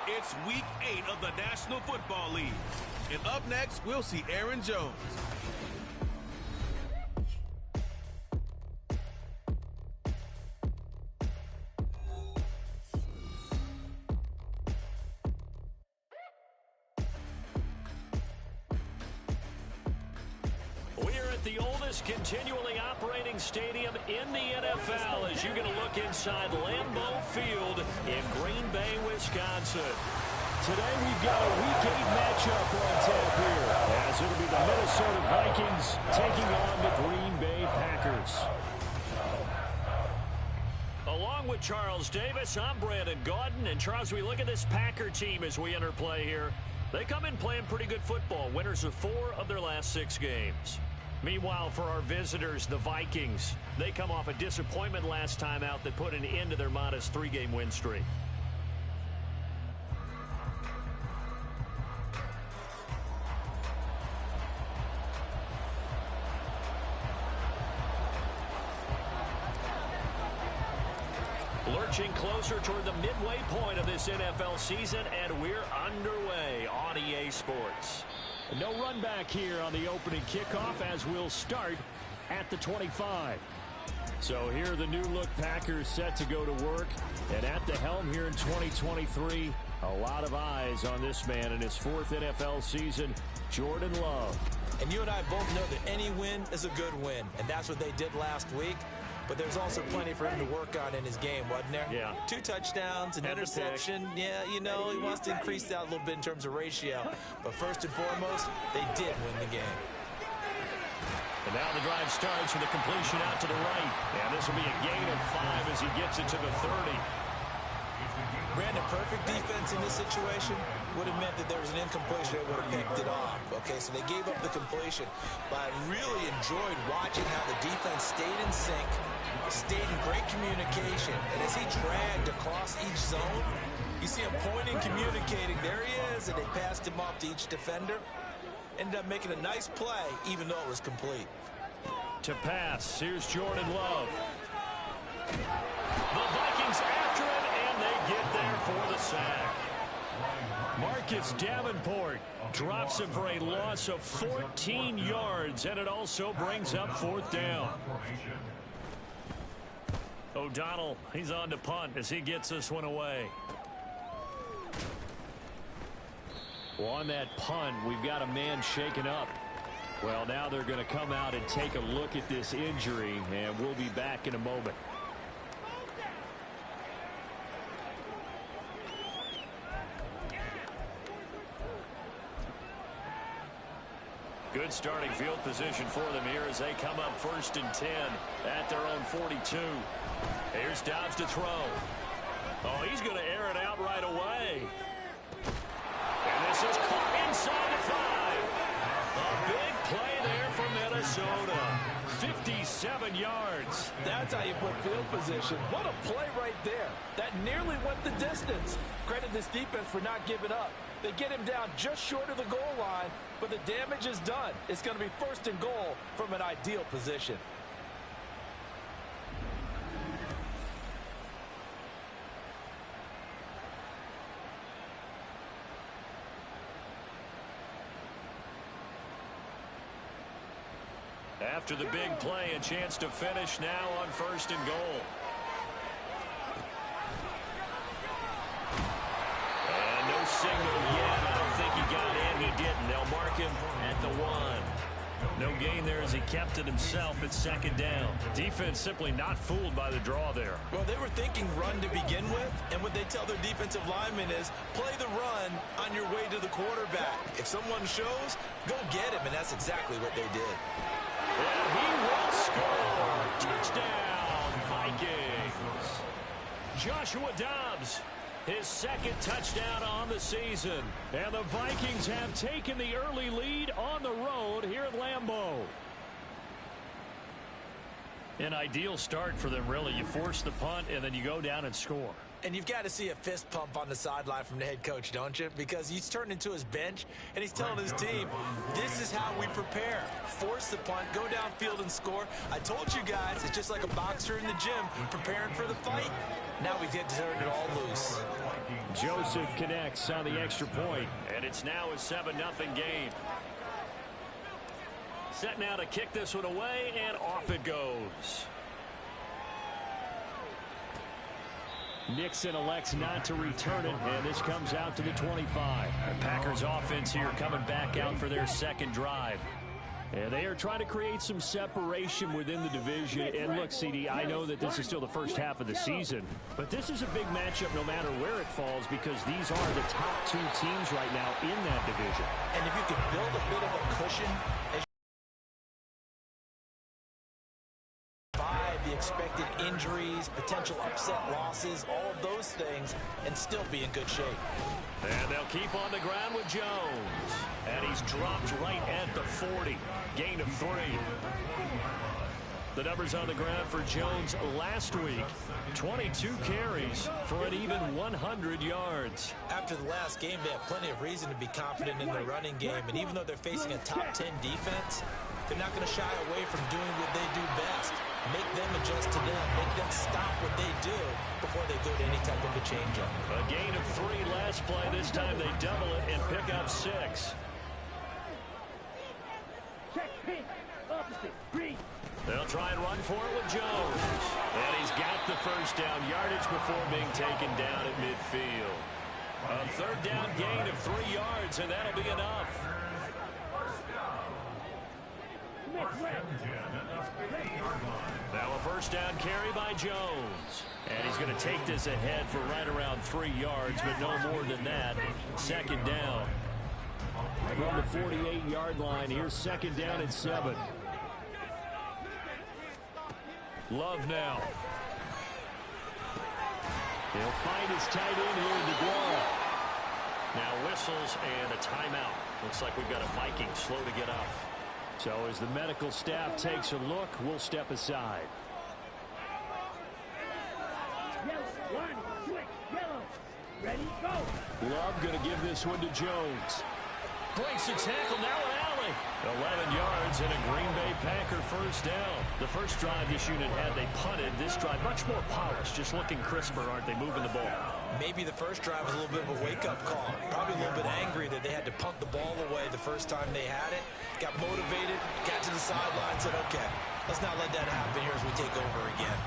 It's Week 8 of the National Football League. And up next, we'll see Aaron Jones. The oldest continually operating stadium in the NFL as you get a look inside Lambeau Field in Green Bay, Wisconsin. Today we've got a Week 8 matchup on tap here as it'll be the Minnesota Vikings taking on the Green Bay Packers. Along with Charles Davis, I'm Brandon Gaudin. And Charles, we look at this Packer team as we enter play here. They come in playing pretty good football, winners of 4 of their last 6 games. Meanwhile, for our visitors, the Vikings, they come off a disappointment last time out that put an end to their modest 3-game win streak. Lurching closer toward the midway point of this NFL season, and we're underway on EA Sports. No run back here on the opening kickoff as we'll start at the 25. So here are the new look Packers set to go to work. And at the helm here in 2023, a lot of eyes on this man in his 4th NFL season, Jordan Love. And you and I both know that any win is a good win. And that's what they did last week. But there's also plenty for him to work on in his game, wasn't there? Yeah. 2 touchdowns, an interception. Yeah, you know, he wants to increase that a little bit in terms of ratio. But first and foremost, they did win the game. And now the drive starts with a completion out to the right. And this will be a gain of 5 as he gets it to the 30. Brandon, perfect defense in this situation would have meant that there was an incompletion that would have picked it off. Okay, so they gave up the completion. But I really enjoyed watching how the defense stayed in sync, stayed in great communication. And as he dragged across each zone, you see him pointing, communicating. There he is, and they passed him off to each defender. Ended up making a nice play, even though it was complete. To pass, here's Jordan Love. The Vikings after it, and they get there for the sack. Marcus Davenport drops him for a loss of 14 yards, and it also brings up 4th down. O'Donnell, he's on to punt as he gets this one away. Well, on that punt, we've got a man shaken up. Well, now they're going to come out and take a look at this injury, and we'll be back in a moment. Good starting field position for them here as they come up 1st and 10 at their own 42. Here's Dobbs to throw. Oh, he's going to air it out right away. And this is caught inside the 5. A big play there for Minnesota. 57 yards. That's how you put field position. What a play right there. That nearly went the distance. Credit this defense for not giving up. They get him down just short of the goal line, but the damage is done. It's going to be 1st and goal from an ideal position. After the big play, a chance to finish now on 1st and goal. And no signal yet. I don't think he got in. He didn't. They'll mark him at the 1. No gain there as he kept it himself at 2nd down. Defense simply not fooled by the draw there. Well, they were thinking run to begin with, and what they tell their defensive linemen is play the run on your way to the quarterback. If someone shows, go get him, and that's exactly what they did. And he will score. Touchdown, Vikings. Joshua Dobbs, his 2nd touchdown on the season. And the Vikings have taken the early lead on the road here at Lambeau. An ideal start for them, really. You force the punt, and then you go down and score. And you've got to see a fist pump on the sideline from the head coach, don't you? Because he's turned into his bench, and he's telling his team, this is how we prepare. Force the punt, go downfield and score. I told you guys, it's just like a boxer in the gym preparing for the fight. Now we get to turn it all loose. Joseph connects on the extra point, and it's now a 7-0 game. Set now to kick this one away, and off it goes. Nixon elects not to return it, and this comes out to the 25. The Packers offense here coming back out for their second drive. And they are trying to create some separation within the division. And look, CD, I know that this is still the first half of the season, but this is a big matchup no matter where it falls because these are the top two teams right now in that division. And if you can build a bit of a cushion as the expected injuries, potential upset losses, all of those things, and still be in good shape. And they'll keep on the ground with Jones. And he's dropped right at the 40. Gain of 3. The numbers on the ground for Jones last week. 22 carries for an even 100 yards. After the last game, they have plenty of reason to be confident in their running game. And even though they're facing a top 10 defense, they're not going to shy away from doing what they do best. Make them adjust to them. Make them stop what they do before they go to any type of a change-up. A gain of 3 last play. This time they double it and pick up 6. They'll try and run for it with Jones. And he's got the first down yardage before being taken down at midfield. A third down gain of 3 yards, and that'll be enough. Now a first down carry by Jones. And he's going to take this ahead for right around 3 yards, but no more than that. Second down. From the 48-yard line, here's second down and 7. Love now. He'll find his tight end here in DeGuara. Now whistles and a timeout. Looks like we've got a Viking slow to get up. So as the medical staff takes a look, we'll step aside. Ready, go. Love going to give this one to Jones. Breaks the tackle, now an alley. 11 yards and a Green Bay Packer first down. The first drive this unit had, they punted. This drive much more polished, just looking crisper, aren't they, moving the ball? Maybe the first drive was a little bit of a wake-up call. Probably a little bit angry that they had to punt the ball away the first time they had it. Got motivated, got to the sideline, said, okay, let's not let that happen here as we take over again.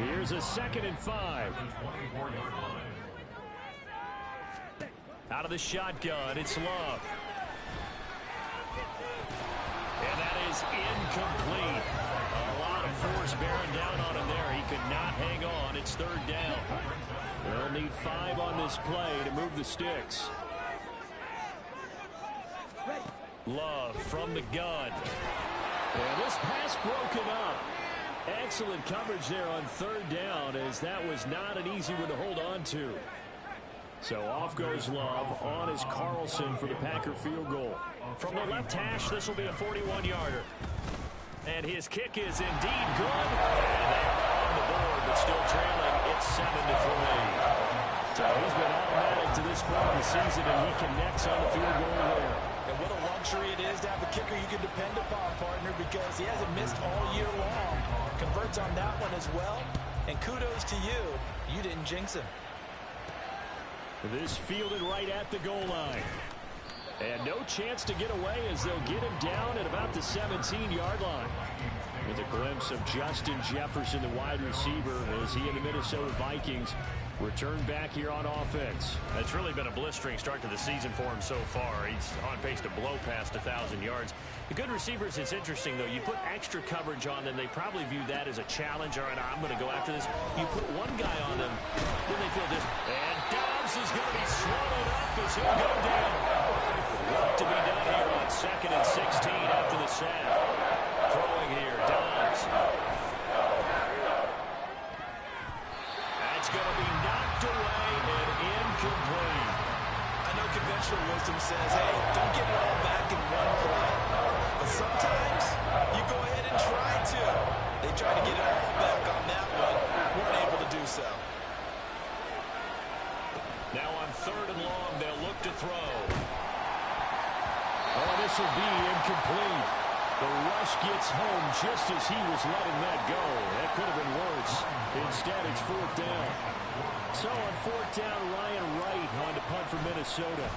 Here's a 2nd and 5. Out of the shotgun, it's Love. And that is incomplete. A lot of force bearing down on him there. He could not hang on. It's 3rd down. They'll need 5 on this play to move the sticks. Love from the gun. And this pass broken up. Excellent coverage there on 3rd down, as that was not an easy one to hold on to. So off goes Love. On is Carlson for the Packer field goal. From the left hash, this will be a 41-yarder. And his kick is indeed good. And they are on the board, but still trailing. It's 7-3. So he's been automatic to this point of the season, and he connects on the field goal there. And what a luxury it is to have a kicker you can depend upon, partner, because he hasn't missed all year long. Converts on that one as well. And kudos to you. You didn't jinx him. This fielded right at the goal line. And no chance to get away as they'll get him down at about the 17-yard line. With a glimpse of Justin Jefferson, the wide receiver, as he and the Minnesota Vikings return back here on offense. It's really been a blistering start to the season for him so far. He's on pace to blow past 1,000 yards. The good receivers, it's interesting, though. You put extra coverage on them, they probably view that as a challenge. All right, I'm going to go after this. You put one guy on them, then they feel different. And Dobbs is going to be swallowed up as he'll go down. Work to be done here on 2nd and 16 after the sack. Throwing here, Dobbs. That's going to be knocked away and incomplete. I know conventional wisdom says, hey, don't get it all back in one play. But sometimes you go ahead and try to. They try to get it all this will be incomplete. The rush gets home just as he was letting that go. That could have been worse. Instead, it's fourth down. So on fourth down, Ryan Wright on to punt for Minnesota.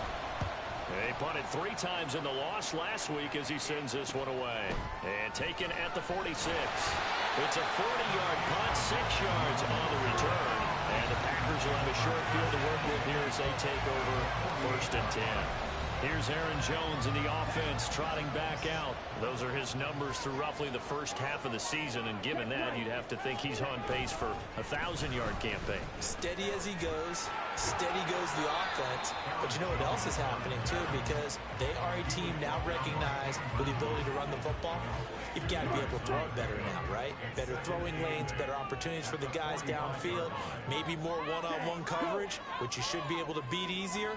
They punted 3 times in the loss last week as he sends this one away. And taken at the 46. It's a 40-yard punt, 6 yards on the return. And the Packers will have a short field to work with here as they take over first and 10. Here's Aaron Jones in the offense trotting back out. Those are his numbers through roughly the first half of the season, and given that, you'd have to think he's on pace for a 1,000-yard campaign. Steady as he goes, steady goes the offense. But you know what else is happening, too, because they are a team now recognized with the ability to run the football. You've got to be able to throw it better now, right? Better throwing lanes, better opportunities for the guys downfield, maybe more one-on-one coverage, which you should be able to beat easier.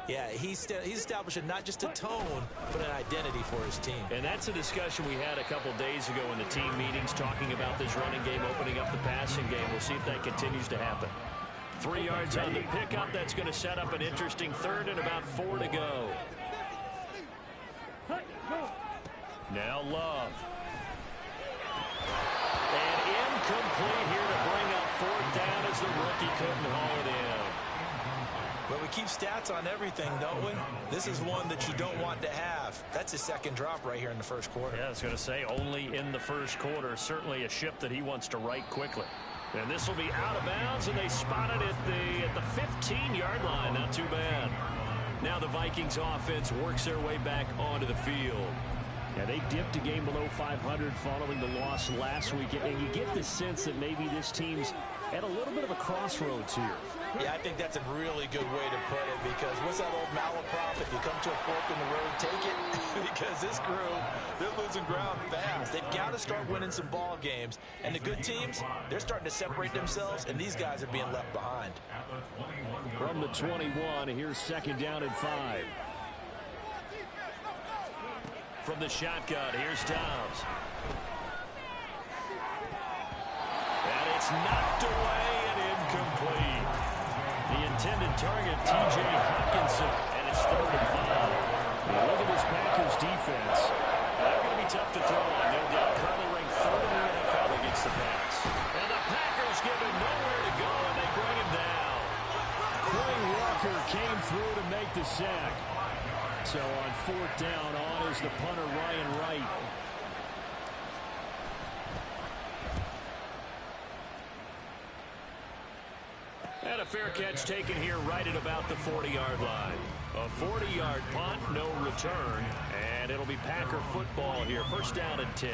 Yeah, he's establishing not just a tone, but an identity for his team. And that's a discussion we had a couple days ago in the team meetings, talking about this running game, opening up the passing game. We'll see if that continues to happen. 3 yards on the pickup. That's going to set up an interesting third and about 4 to go. Now Love. And incomplete here to bring up fourth down as the rookie couldn't haul it in. Well, we keep stats on everything, don't we? This is one that you don't want to have. That's his second drop right here in the first quarter. Yeah, I was going to say only in the first quarter. Certainly a ship that he wants to right quickly. And this will be out of bounds, and they spot it at the 15-yard line. Not too bad. Now the Vikings offense works their way back onto the field. Yeah, they dipped a game below 500 following the loss last week, and you get the sense that maybe this team's at a little bit of a crossroads here. Yeah, I think that's a really good way to put it, because what's that old malaprop? If you come to a fork in the road, take it. Because this crew, they're losing ground fast. They've got to start winning some ball games. And the good teams, they're starting to separate themselves, and these guys are being left behind. From the 21, here's second down and 5. From the shotgun, here's Downs. And it's knocked away and incomplete. The intended target, T.J. Hawkinson, and it's third and 5. Now look at this Packers defense. They're going to be tough to throw on. They're currently ranked third in the NFL against the pass. And the Packers give him nowhere to go, and they bring him down. Quay Walker came through to make the sack. So on fourth down, on is the punter, Ryan Wright. And a fair catch taken here right at about the 40-yard line. A 40-yard punt, no return, and it'll be Packer football here. First down and 10.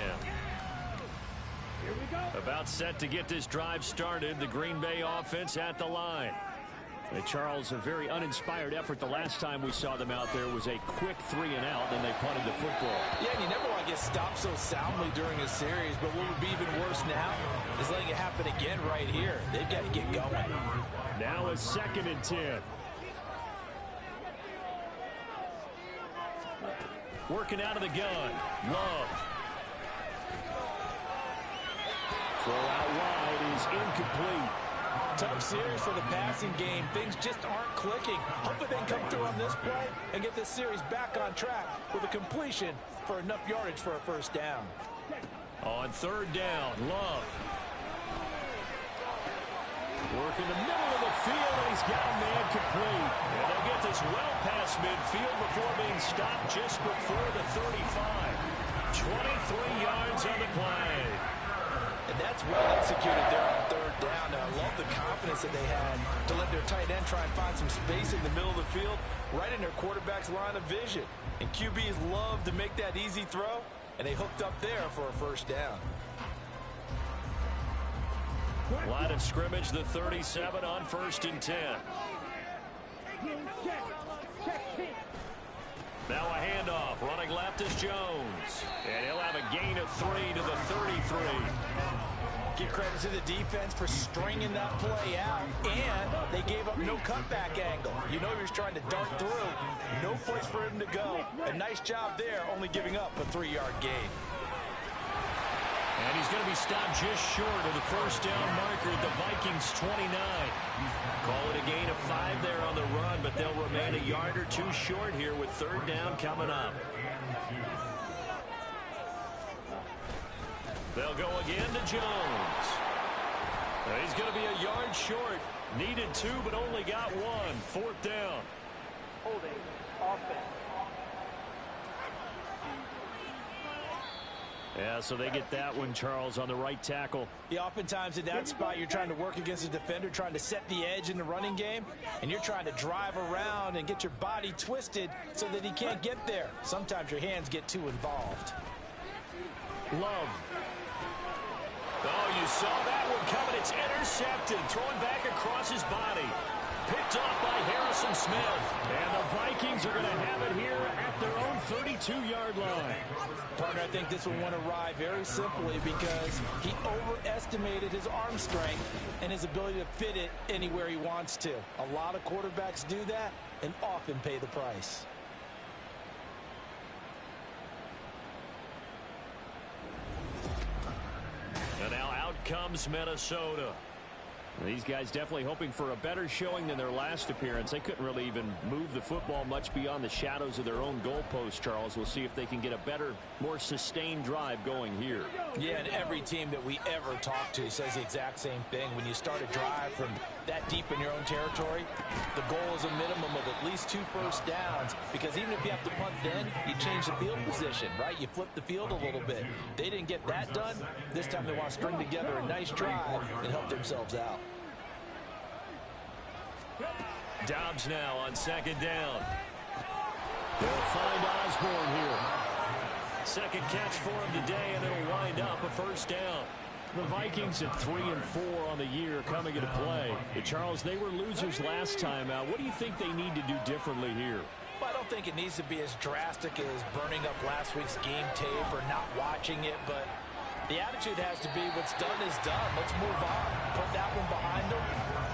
About set to get this drive started. The Green Bay offense at the line. Charles, a very uninspired effort. The last time we saw them out there was a quick 3-and-out, and they punted the football. Yeah, and you never want to get stopped so soundly during a series, but what would be even worse now is letting it happen again right here. They've got to get going. Now a second and 10. Working out of the gun. Love. Throw out wide is incomplete. Tough series for the passing game. Things just aren't clicking. Hopefully they can come through on this play and get this series back on track with a completion for enough yardage for a first down. On third down, Love. Work in the middle of the field, and he's got a man complete. And they'll get this well past midfield before being stopped just before the 35. 23 yards on the play. And that's well executed there on third down. Now, I love the confidence that they had to let their tight end try and find some space in the middle of the field, right in their quarterback's line of vision. And QBs love to make that easy throw, and they hooked up there for a first down. Line of scrimmage, the 37 on first and 10. Now a handoff. Running left is Jones. And he'll have a gain of 3 to the 33. Give credit to the defense for stringing that play out. And they gave up no cutback angle. You know he was trying to dart through. No place for him to go. A nice job there, only giving up a 3-yard gain. And he's going to be stopped just short of the first down marker at the Vikings 29. Call it a gain of 5 there on the run, but they'll remain a yard or two short here with third down coming up. They'll go again to Jones. He's going to be a yard short. Needed 2, but only got 1. Fourth down. Holding offense. Yeah, so they get that one, Charles, on the right tackle. Yeah, oftentimes in that spot, you're trying to work against a defender, trying to set the edge in the running game, and you're trying to drive around and get your body twisted so that he can't get there. Sometimes your hands get too involved. Love. Oh, you saw that one coming. It's intercepted. Throwing back across his body. Picked off by Harrison Smith. And the Vikings are going to have it here at their own 32-yard line. Partner, I think this will want to ride very simply because he overestimated his arm strength and his ability to fit it anywhere he wants to. A lot of quarterbacks do that and often pay the price. And now out comes Minnesota. These guys definitely hoping for a better showing than their last appearance. They couldn't really even move the football much beyond the shadows of their own goalpost, Charles. We'll see if they can get a better, more sustained drive going here. Yeah, and every team that we ever talk to says the exact same thing. When you start a drive from that deep in your own territory, the goal is a minimum of at least 2 first downs, because even if you have to punt then, you change the field position, right? You flip the field a little bit. They didn't get that done. This time they want to string together a nice drive and help themselves out. Dobbs now on second down. They'll find Osborne here. Second catch for him today, and it'll wind up a first down. The Vikings at 3-4 on the year coming into play. But Charles, they were losers last time out. What do you think they need to do differently here? Well, I don't think it needs to be as drastic as burning up last week's game tape or not watching it, but the attitude has to be what's done is done. Let's move on. Put that one behind them,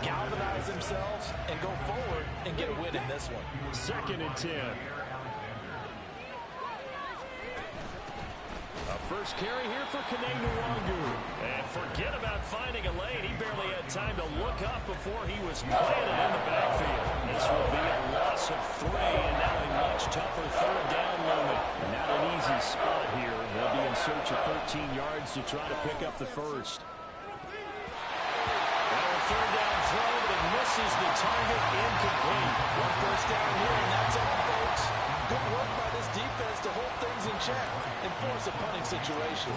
galvanize themselves, and go forward and get a win in this one. Second and 10. A first carry here for Kene Nwangu. And forget about finding a lane. He barely had time to look up before he was planted in the backfield. This will be a loss of 3, and now a much tougher third down moment. Not an easy spot here. They'll be in search of 13 yards to try to pick up the first. Third down throw, but it misses the target, incomplete. 1 first down here, and that's all, folks. Good work by this defense to hold things in check and force a punting situation.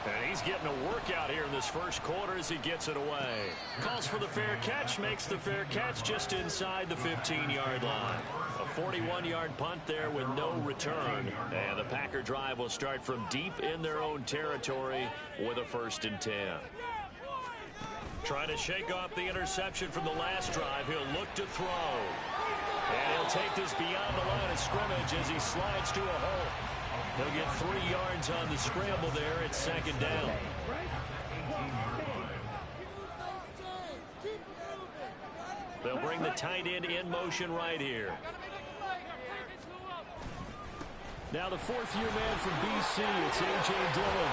And he's getting a workout here in this first quarter as he gets it away. Calls for the fair catch, makes the fair catch just inside the 15-yard line. A 41-yard punt there with no return. And the Packer drive will start from deep in their own territory with a 1st and 10. Trying to shake off the interception from the last drive. He'll look to throw. And he'll take this beyond the line of scrimmage as he slides to a hole. He'll get 3 yards on the scramble there at second down. They'll bring the tight end in motion right here. Now the 4th-year man from BC, it's A.J. Dillon.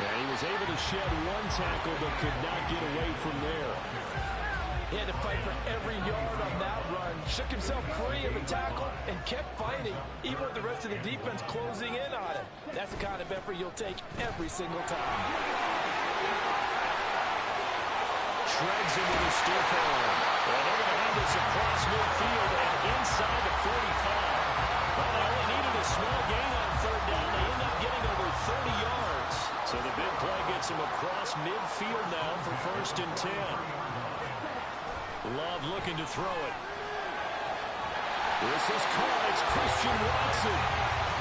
And he was able to shed 1 tackle, but could not get away from there. He had to fight for every yard on that run. Shook himself free of the tackle and kept fighting, even with the rest of the defense closing in on him. That's the kind of effort you'll take every single time. Shreds into the stiff arm. Well, they're going to have this across midfield and inside the 45. Well, they only needed a small gain on third down. They end up getting over 30 yards. So the big play gets him across midfield now for 1st and 10. Love looking to throw it. This is caught. It's Christian Watson.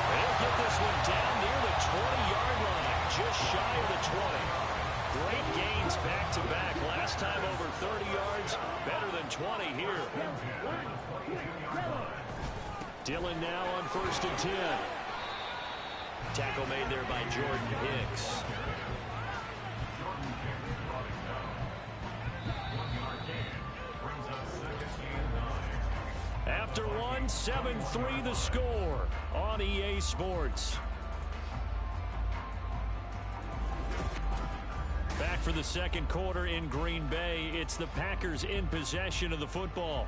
They'll get this one down near the 20-yard line, just shy of the 20. Great gains back-to-back. Last time over 30 yards, better than 20 here. Dillon now on 1st and 10. Tackle made there by Jordan Hicks. After 1, 7-3 the score on EA Sports. Back for the second quarter in Green Bay. It's the Packers in possession of the football,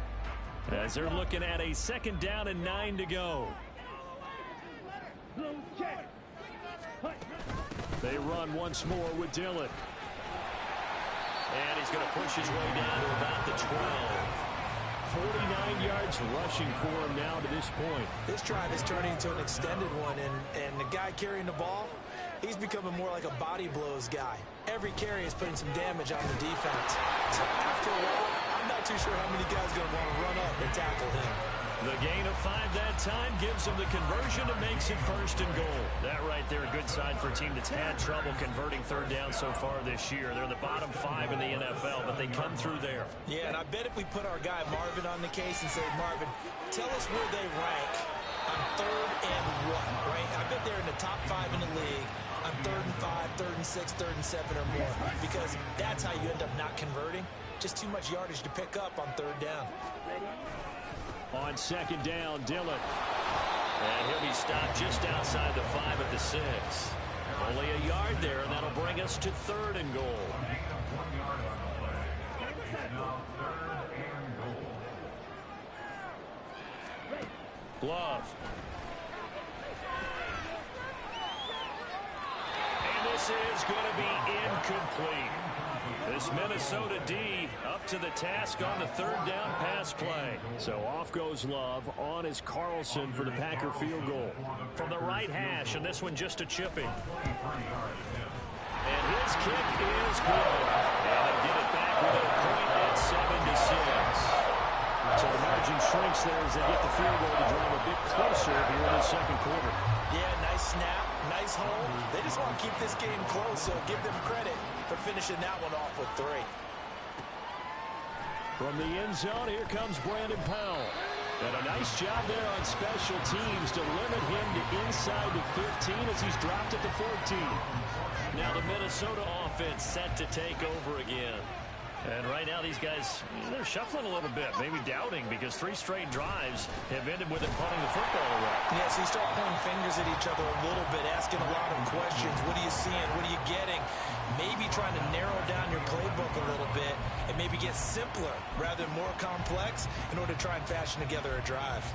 as they're looking at a 2nd down and 9 to go. They run once more with Dillon. And he's going to push his way down to about the 12. 49 yards rushing for him now to this point. This drive is turning into an extended one, and the guy carrying the ball, he's becoming more like a body blows guy. Every carry is putting some damage on the defense. So after a while, I'm not too sure how many guys are going to want to run up and tackle him. The gain of 5 that time gives them the conversion and makes it 1st and goal. That right there, a good sign for a team that's had trouble converting 3rd down so far this year. They're in the bottom 5 in the NFL, but they come through there. Yeah, and I bet if we put our guy Marvin on the case and say, Marvin, tell us where they rank on 3rd and 1, right? I bet they're in the top 5 in the league on 3rd and 5, 3rd and 6, 3rd and 7 or more, because that's how you end up not converting. Just too much yardage to pick up on 3rd down. On 2nd down, Dillon. And he'll be stopped just outside the 5 at the 6. Only a yard there, and that'll bring us to 3rd and goal. Glove. And this is going to be incomplete. This Minnesota D up to the task on the 3rd down pass play. So off goes Love. On is Carlson for the Packer field goal. From the right hash, and this one just a chipping. And his kick is good. And they get it back with a point at 7-6. So the margin shrinks there as they get the field goal to drive a bit closer here in the 2nd quarter. Yeah, nice snap, nice hole. They just want to keep this game close, so give them credit for finishing that one off with 3. From the end zone, here comes Brandon Powell. And a nice job there on special teams to limit him to inside the 15 as he's dropped at the 14. Now the Minnesota offense set to take over again. And right now these guys, they're shuffling a little bit, maybe doubting, because 3 straight drives have ended with them punting the football away. Yeah, so you start pointing fingers at each other a little bit, asking a lot of questions. What are you seeing? What are you getting? Maybe trying to narrow down your playbook a little bit and maybe get simpler rather than more complex in order to try and fashion together a drive.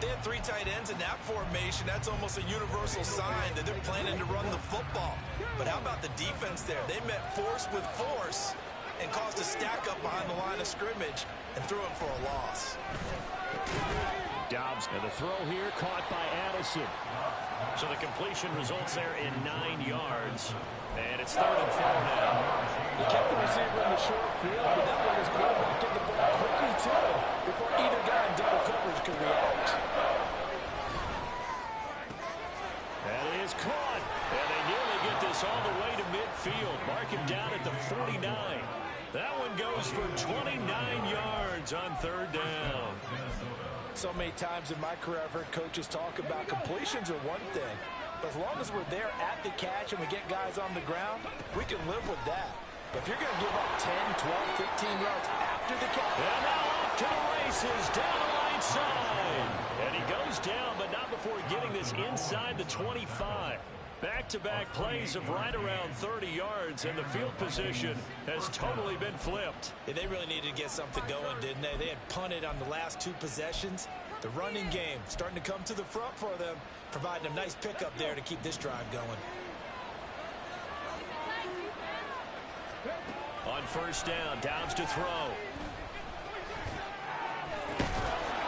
They had 3 tight ends in that formation. That's almost a universal sign that they're planning to run the football. But how about the defense there? They met force with force and caused a stack up behind the line of scrimmage and threw it for a loss. Dobbs, and the throw here caught by Addison. So the completion results there in 9 yards. And it's 3rd and 4 now. He kept the receiver in the short field, but that one is quarterback getting the ball quickly to him before either guy in double coverage could react. That is caught. And they nearly get this all the way to midfield. Mark him down at the 49. That one goes for 29 yards on 3rd down. So many times in my career I've heard coaches talk about completions are one thing. But as long as we're there at the catch and we get guys on the ground, we can live with that. But if you're going to give up 10, 12, 15 yards after the catch. And now off to the races, down the right side. And he goes down, but not before getting this inside the 25. Back-to-back plays of right around 30 yards, and the field position has totally been flipped. Yeah, they really needed to get something going, didn't they? They had punted on the last 2 possessions. The running game starting to come to the front for them, providing a nice pickup there to keep this drive going. On 1st down, Downs to throw.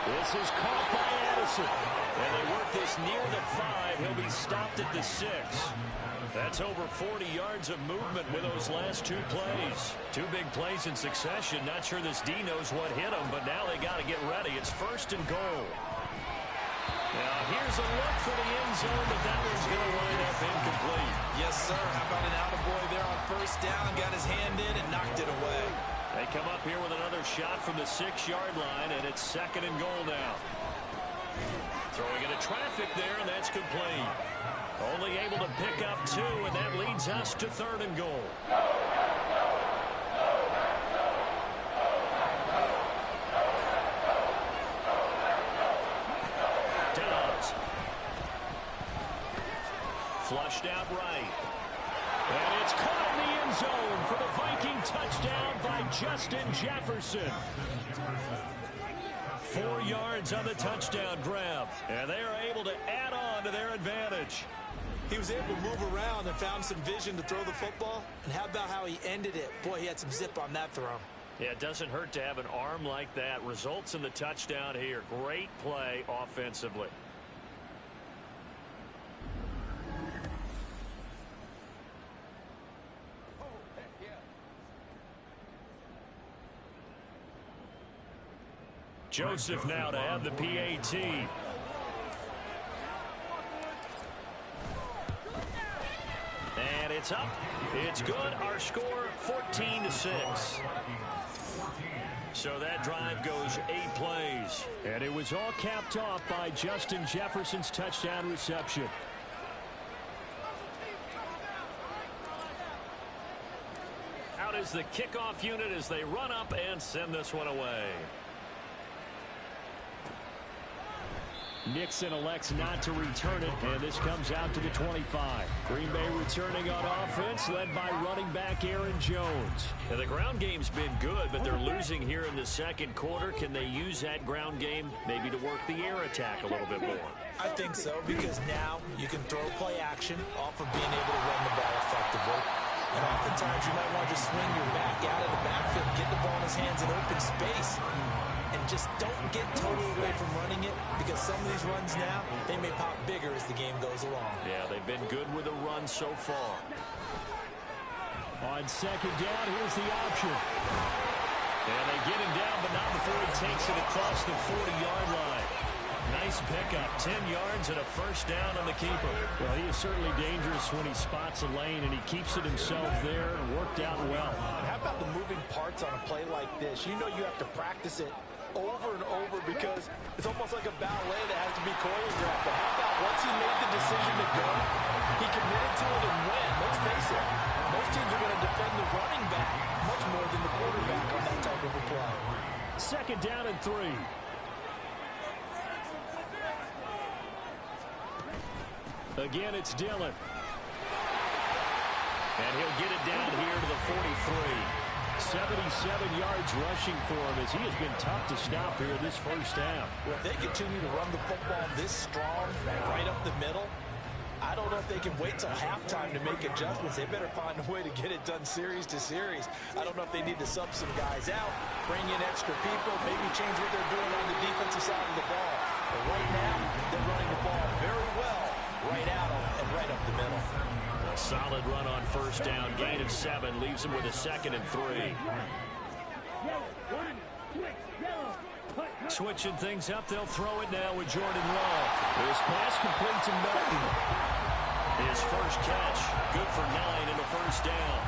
This is caught by Addison. And they work this near the 5. He'll be stopped at the 6. That's over 40 yards of movement with those last 2 plays. 2 big plays in succession. Not sure this D knows what hit them, but now they got to get ready. It's 1st and goal. Now here's a look for the end zone, but that one's going to wind up incomplete. Yes, sir. How about an attaboy there on 1st down? Got his hand in and knocked it away. They come up here with another shot from the 6-yard line, and it's 2nd and goal now. Throwing into traffic there, and that's complete. Only able to pick up 2, and that leads us to 3rd and goal. Dobbs. Flushed out right. And it's caught in the end zone for the Viking touchdown by Justin Jefferson. 4 yards on the touchdown grab. And they are able to add on to their advantage. He was able to move around and found some vision to throw the football. And how about how he ended it? Boy, he had some zip on that throw. Yeah, it doesn't hurt to have an arm like that. Results in the touchdown here. Great play offensively. Joseph now to have the PAT. And it's up. It's good. Our score 14-6. So that drive goes 8 plays. And it was all capped off by Justin Jefferson's touchdown reception. Out is the kickoff unit as they run up and send this one away. Nixon elects not to return it, and this comes out to the 25. Green Bay returning on offense, led by running back Aaron Jones. Now, the ground game's been good, but they're losing here in the second quarter. Can they use that ground game maybe to work the air attack a little bit more? I think so, because now you can throw play action off of being able to run the ball effectively. And oftentimes you might want to just swing your back out of the backfield, get the ball in his hands in open space. And just don't get totally away from running it, because some of these runs now, they may pop bigger as the game goes along. Yeah, they've been good with a run so far. On second down, here's the option. And they get him down, but not before he takes it across the 40-yard line. Nice pickup, 10 yards and a first down on the keeper. Well, he is certainly dangerous when he spots a lane, and he keeps it himself there and worked out well. How about the moving parts on a play like this? You know you have to practice it over and over, because it's almost like a ballet that has to be choreographed. But how about once he made the decision to go, he committed to it and went. Let's face it, most teams are going to defend the running back much more than the quarterback on that type of a play. Second down and 3. Again, it's Dillon. And he'll get it down here to the 43. 77 yards rushing for him, as he has been tough to stop here this first half. Well, if they continue to run the football this strong, right up the middle, I don't know if they can wait till halftime to make adjustments. They better find a way to get it done series to series. I don't know if they need to sub some guys out, bring in extra people, maybe change what they're doing on the defensive side of the ball. But right now, they're running the ball very well right at them and right up the middle. A solid run on first down. Gain of 7 leaves him with a 2nd and 3. Switching things up, they'll throw it now with Jordan Love. This pass complete to Melton. His first catch, good for 9 and a first down.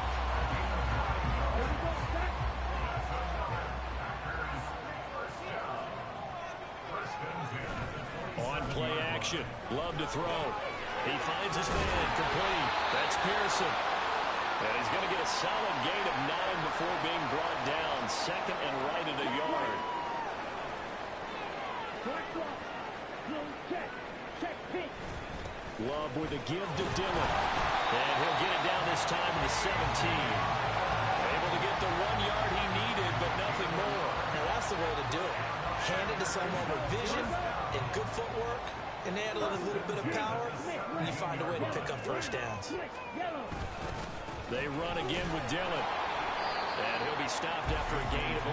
On play action, Love to throw. He finds his man, complete. That's Pearson. And he's going to get a solid gain of 9 before being brought down. 2nd and right at a yard. Love with a give to Dillon. And he'll get it down this time to the 17. Able to get the 1 yard he needed, but nothing more. Now that's the way to do it. Hand it to someone with vision and good footwork, and add a little bit of power, and you find a way to pick up first downs. They run again with Dillon. And he'll be stopped after a gain of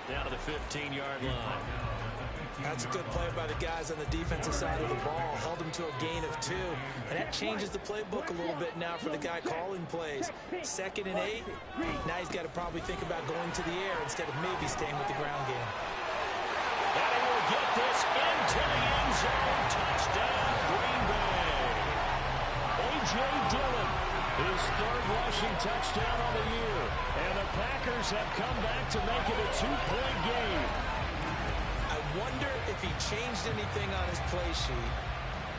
down to the 15-yard line. That's a good play by the guys on the defensive side of the ball. Held him to a gain of 2. And that changes the playbook a little bit now for the guy calling plays. 2nd and 8. Now he's got to probably think about going to the air instead of maybe staying with the ground game. And he will get this into the end zone. Touchdown, Green Bay. A.J. Dillon, his 3rd rushing touchdown on the year. And the Packers have come back to make it a 2-point game. I wonder if he changed anything on his play sheet,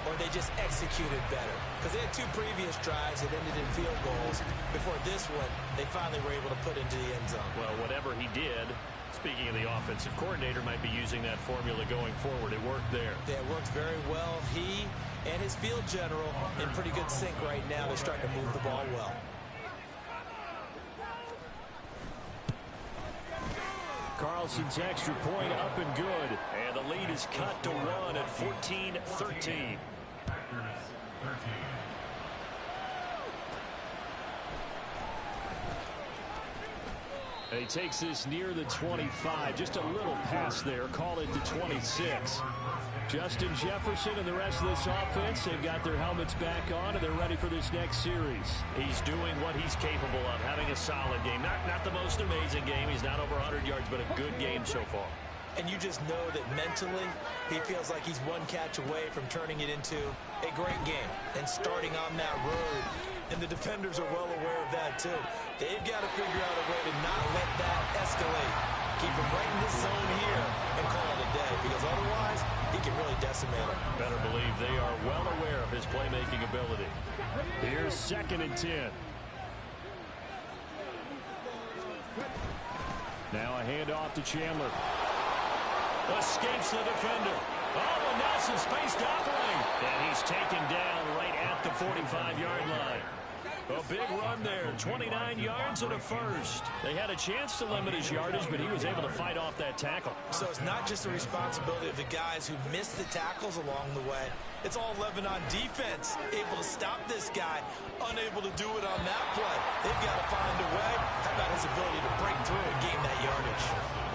or they just executed better. Because they had 2 previous drives that ended in field goals. Before this one, they finally were able to put into the end zone. Well, whatever he did, speaking of the offensive coordinator, might be using that formula going forward. It worked there. Yeah, it worked very well. He and his field general in pretty good sync right now. They're starting to move the ball well. Carlson's extra point up and good. And the lead is cut to 1 at 14-13. And he takes this near the 25. Just a little pass there. Call it the 26. Justin Jefferson and the rest of this offense, they've got their helmets back on, and they're ready for this next series. He's doing what he's capable of, having a solid game. Not the most amazing game. He's not over 100 yards, but a good game so far. And you just know that mentally, he feels like he's one catch away from turning it into a great game and starting on that road. And the defenders are well aware of that, too. They've got to figure out a way to not let that escalate. Keep him right in this zone here and call it a day, because otherwise, he can really decimate him. Better believe they are well aware of his playmaking ability. Here's 2nd and 10. Now a handoff to Chandler. Escapes the defender. Oh, and now some space to operate. And he's taken down right at the 45-yard line. A big run there, 29 yards and a first. They had a chance to limit his yardage, but he was able to fight off that tackle. So it's not just the responsibility of the guys who missed the tackles along the way. It's all Lebanon defense, able to stop this guy, unable to do it on that play. They've got to find a way. How about his ability to break through and gain that yardage?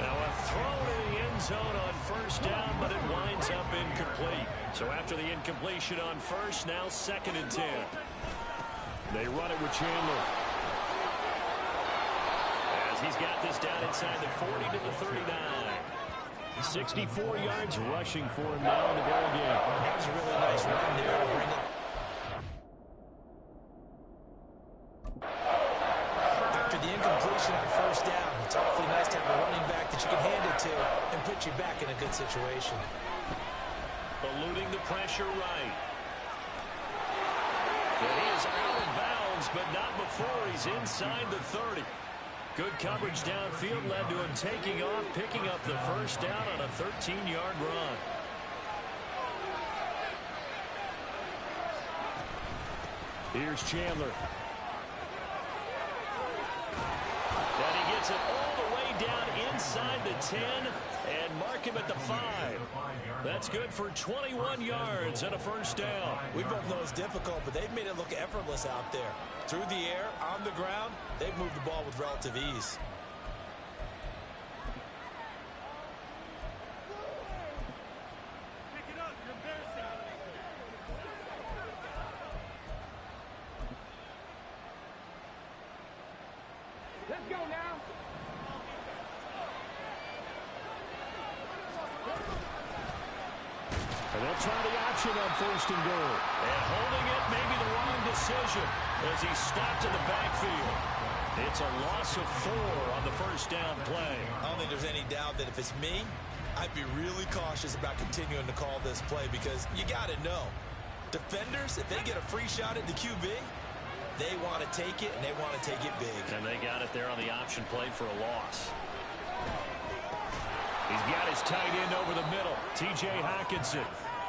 Now a throw to the end zone on first down, but it winds up incomplete. So after the incompletion on first, now 2nd and 10. They run it with Chandler. As he's got this down inside the 40 to the 39. 64 yards rushing for him now in the ball game. That was a really nice run there to bring it. After the incompletion on first down, it's awfully nice to have a running back that you can hand it to and put you back in a good situation. Eluding the pressure right. And he is out of bounds, but not before he's inside the 30. Good coverage downfield led to him taking off, picking up the first down on a 13-yard run. Here's Chandler. And he gets it all the way down inside the 10 and mark him at the 5. That's good for 21 yards and a first down. We both know it's difficult, but they've made it look effortless out there. Through the air, on the ground, they've moved the ball with relative ease. Pick it up. You're embarrassing. Let's go now. And they'll try the option on 1st and goal. And holding it may be the wrong decision as he stopped in the backfield. It's a loss of 4 on the first down play. I don't think there's any doubt that if it's me, I'd be really cautious about continuing to call this play, because you got to know, defenders, if they get a free shot at the QB, they want to take it, and they want to take it big. And they got it there on the option play for a loss. He's got his tight end over the middle, T.J. Hockenson.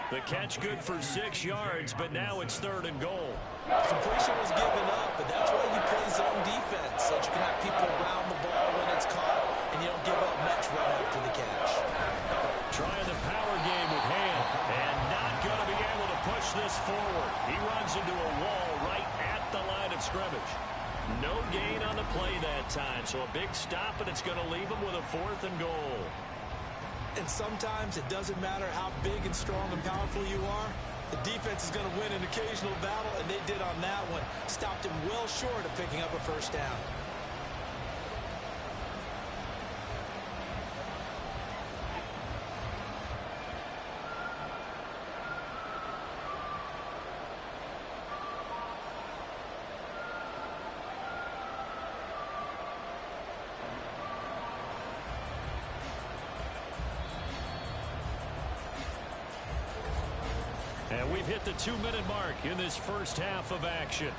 The catch good for 6 yards, but now it's 3rd and goal. Completion was given up, but that's why you play zone defense, so that you can have people around the ball when it's caught, and you don't give up much right after the catch. Trying the power game with Ham, and not going to be able to push this forward. He runs into a wall right at the line of scrimmage. No gain on the play that time, so a big stop, and it's going to leave him with a 4th and goal. And sometimes it doesn't matter how big and strong and powerful you are. The defense is going to win an occasional battle, and they did on that one. Stopped him well short of picking up a first down. And we've hit the 2-minute mark in this first half of action.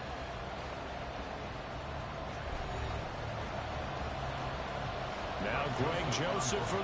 Now Greg Joseph for...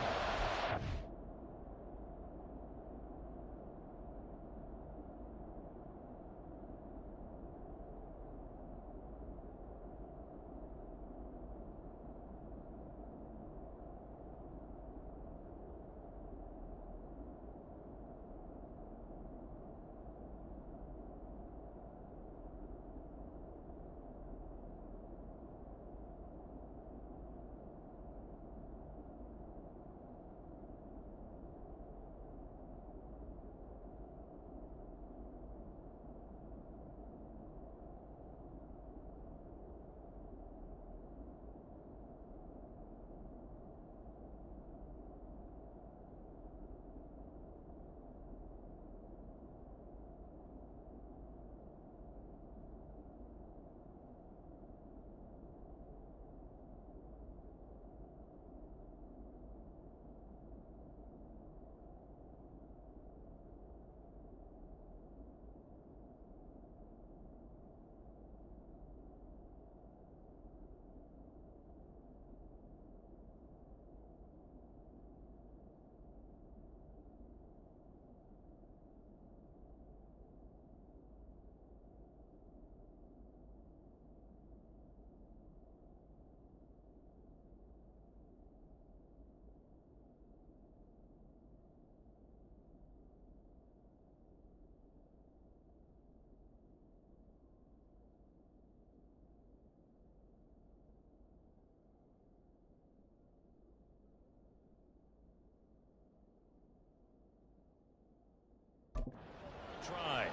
Try.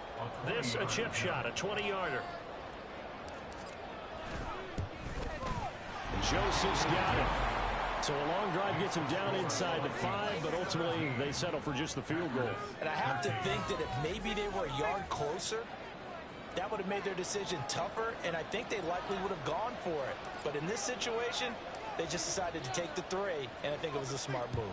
This a chip shot, a 20-yarder. Joseph's got it. So a long drive gets him down inside the 5, but ultimately they settle for just the field goal. And I have to think that if maybe they were a yard closer, that would have made their decision tougher, and I think they likely would have gone for it. But in this situation, they just decided to take the 3, and I think it was a smart move.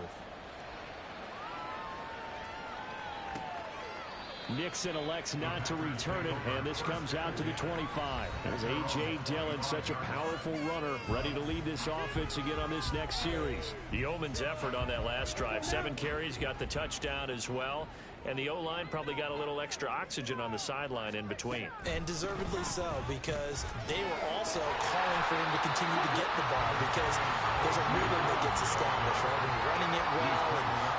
Nixon elects not to return it, and this comes out to the 25. As A.J. Dillon, such a powerful runner, ready to lead this offense again on this next series. Yeoman's effort on that last drive. 7 carries, got the touchdown as well. And the O-line probably got a little extra oxygen on the sideline in between. And deservedly so, because they were also calling for him to continue to get the ball, because there's a rhythm that gets established, right? And running it well,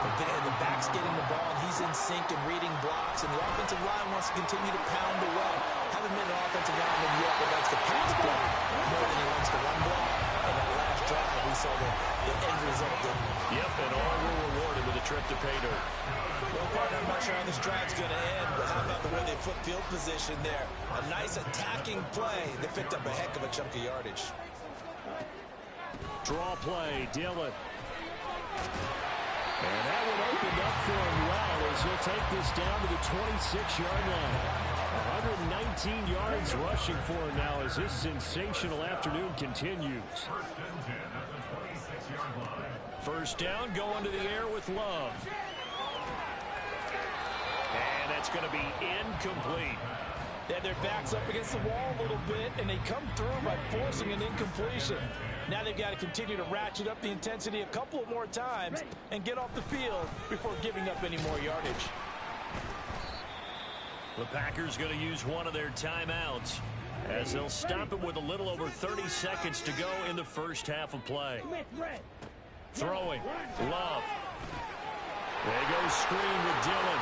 and the back's getting the ball, and he's in sync and reading blocks, and the offensive line wants to continue to pound away. Haven't been an offensive lineman yet that likes to pass block more than he wants to run block. And that last drive, we saw the end result, didn't we? Yep, and all were rewarded with a trip to pay dirt. Well, partner, I'm not sure how this drive's going to end, but how about the way they flip field position there? A nice attacking play that picked up a heck of a chunk of yardage. Draw play, Dillon. And that one opened up for him well as he'll take this down to the 26-yard line. 119 yards rushing for him now as this sensational afternoon continues. First down, going to the air with Love. And that's going to be incomplete. They had their backs up against the wall a little bit, and they come through by forcing an incompletion. Now they've got to continue to ratchet up the intensity a couple of more times and get off the field before giving up any more yardage. The Packers going to use one of their timeouts as they'll stop it with a little over 30 seconds to go in the first half of play. Throwing, Love. There goes screen with Dillon.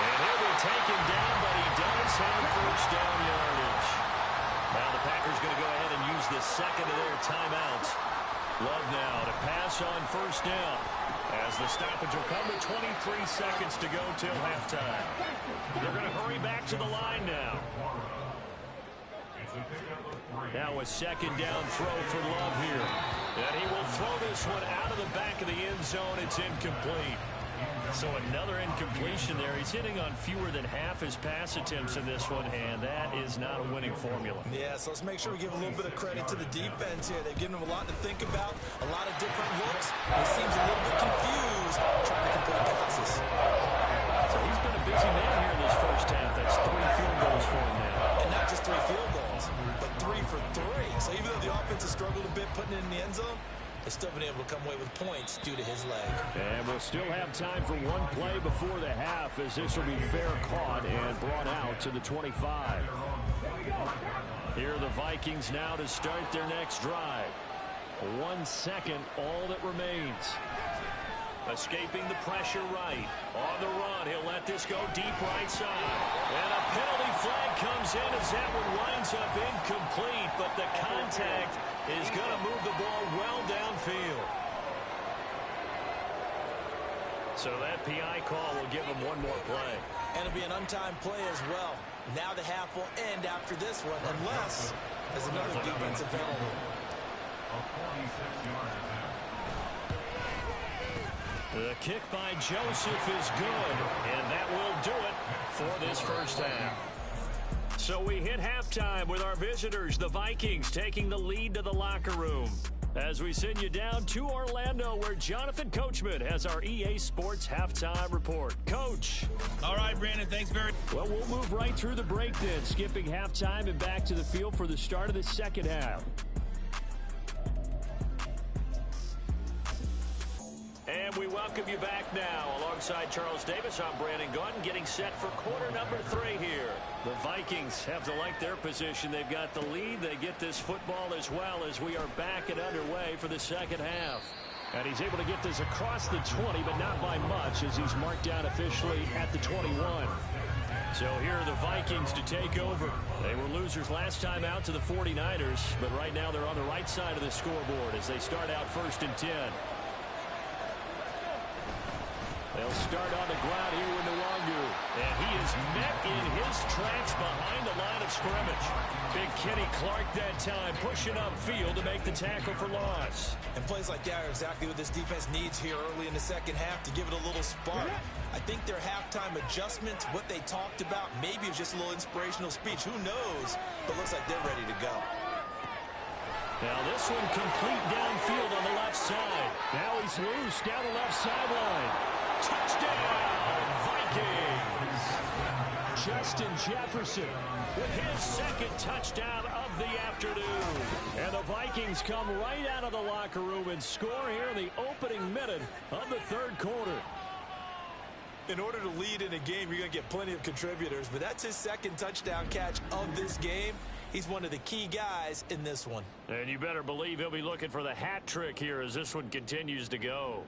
And he'll be taken down, but he does have first down yardage. Now the Packers going to go ahead and use the second of their timeouts. Love now to pass on first down as the stoppage will come with 23 seconds to go till halftime. They're going to hurry back to the line now. Now a second down throw for Love here. And he will throw this one out of the back of the end zone. It's incomplete. So another incompletion there. He's hitting on fewer than half his pass attempts in this one, and that is not a winning formula. Yeah, so let's make sure we give a little bit of credit to the defense here. They've given him a lot to think about, a lot of different looks. He seems a little bit confused trying to complete passes. So he's been a busy man here in this first half. That's 3 field goals for him now. And not just 3 field goals, but 3 for 3. So even though the offense has struggled a bit putting it in the end zone, they've still been able to come away with points due to his leg. And we'll still have time for one play before the half as this will be fair caught and brought out to the 25. Here are the Vikings now to start their next drive. 1 second, all that remains. Escaping the pressure right. On the run, he'll let this go deep right side. And a penalty flag comes in as that one winds up incomplete, but the contact is going to move the ball well downfield. So that PI call will give him one more play. And it'll be an untimed play as well. Now the half will end after this one, unless there's another defensive penalty. The kick by Joseph is good, and that will do it for this first half. So we hit halftime with our visitors, the Vikings, taking the lead to the locker room. As we send you down to Orlando, where Jonathan Coachman has our EA Sports halftime report. Coach. All right, Brandon, thanks very much. Well, we'll move right through the break then, skipping halftime and back to the field for the start of the second half. And we welcome you back now. Alongside Charles Davis, I'm Brandon Gunn, getting set for quarter number 3 here. The Vikings have to like their position. They've got the lead. They get this football as well as we are back and underway for the second half. And he's able to get this across the 20, but not by much, as he's marked down officially at the 21. So here are the Vikings to take over. They were losers last time out to the 49ers, but right now they're on the right side of the scoreboard as they start out 1st and 10. They'll start on the ground here with Nwangu. And met in his tracks behind the line of scrimmage. Big Kenny Clark that time pushing upfield to make the tackle for loss. And plays like that are exactly what this defense needs here early in the second half to give it a little spark. I think their halftime adjustments, what they talked about, maybe it was just a little inspirational speech. Who knows? But looks like they're ready to go. Now this one complete downfield on the left side. Now he's loose down the left sideline. Touchdown, Vikings! Justin Jefferson with his second touchdown of the afternoon. And the Vikings come right out of the locker room and score here in the opening minute of the third quarter. In order to lead in a game, you're going to get plenty of contributors, but that's his second touchdown catch of this game. He's one of the key guys in this one. And you better believe he'll be looking for the hat trick here as this one continues to go.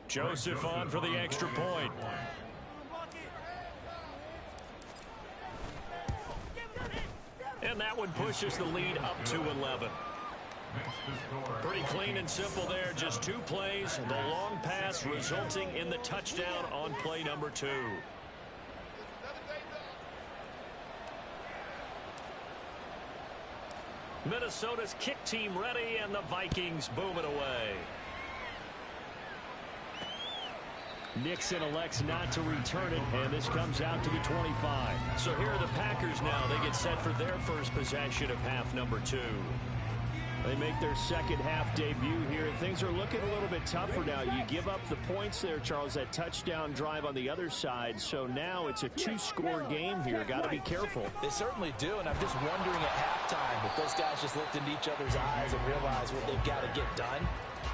Joseph on for the extra point. And that one pushes the lead up to 11. Pretty clean and simple there. Just 2 plays. The long pass resulting in the touchdown on play number 2. Minnesota's kick team ready, and the Vikings boom it away. Nixon elects not to return it, and this comes out to the 25. So here are the Packers now. They get set for their first possession of half number 2. They make their second half debut here. Things are looking a little bit tougher now. You give up the points there, Charles, that touchdown drive on the other side. So now it's a 2-score game here. Got to be careful. They certainly do, and I'm just wondering at halftime if those guys just looked into each other's eyes and realized what they've got to get done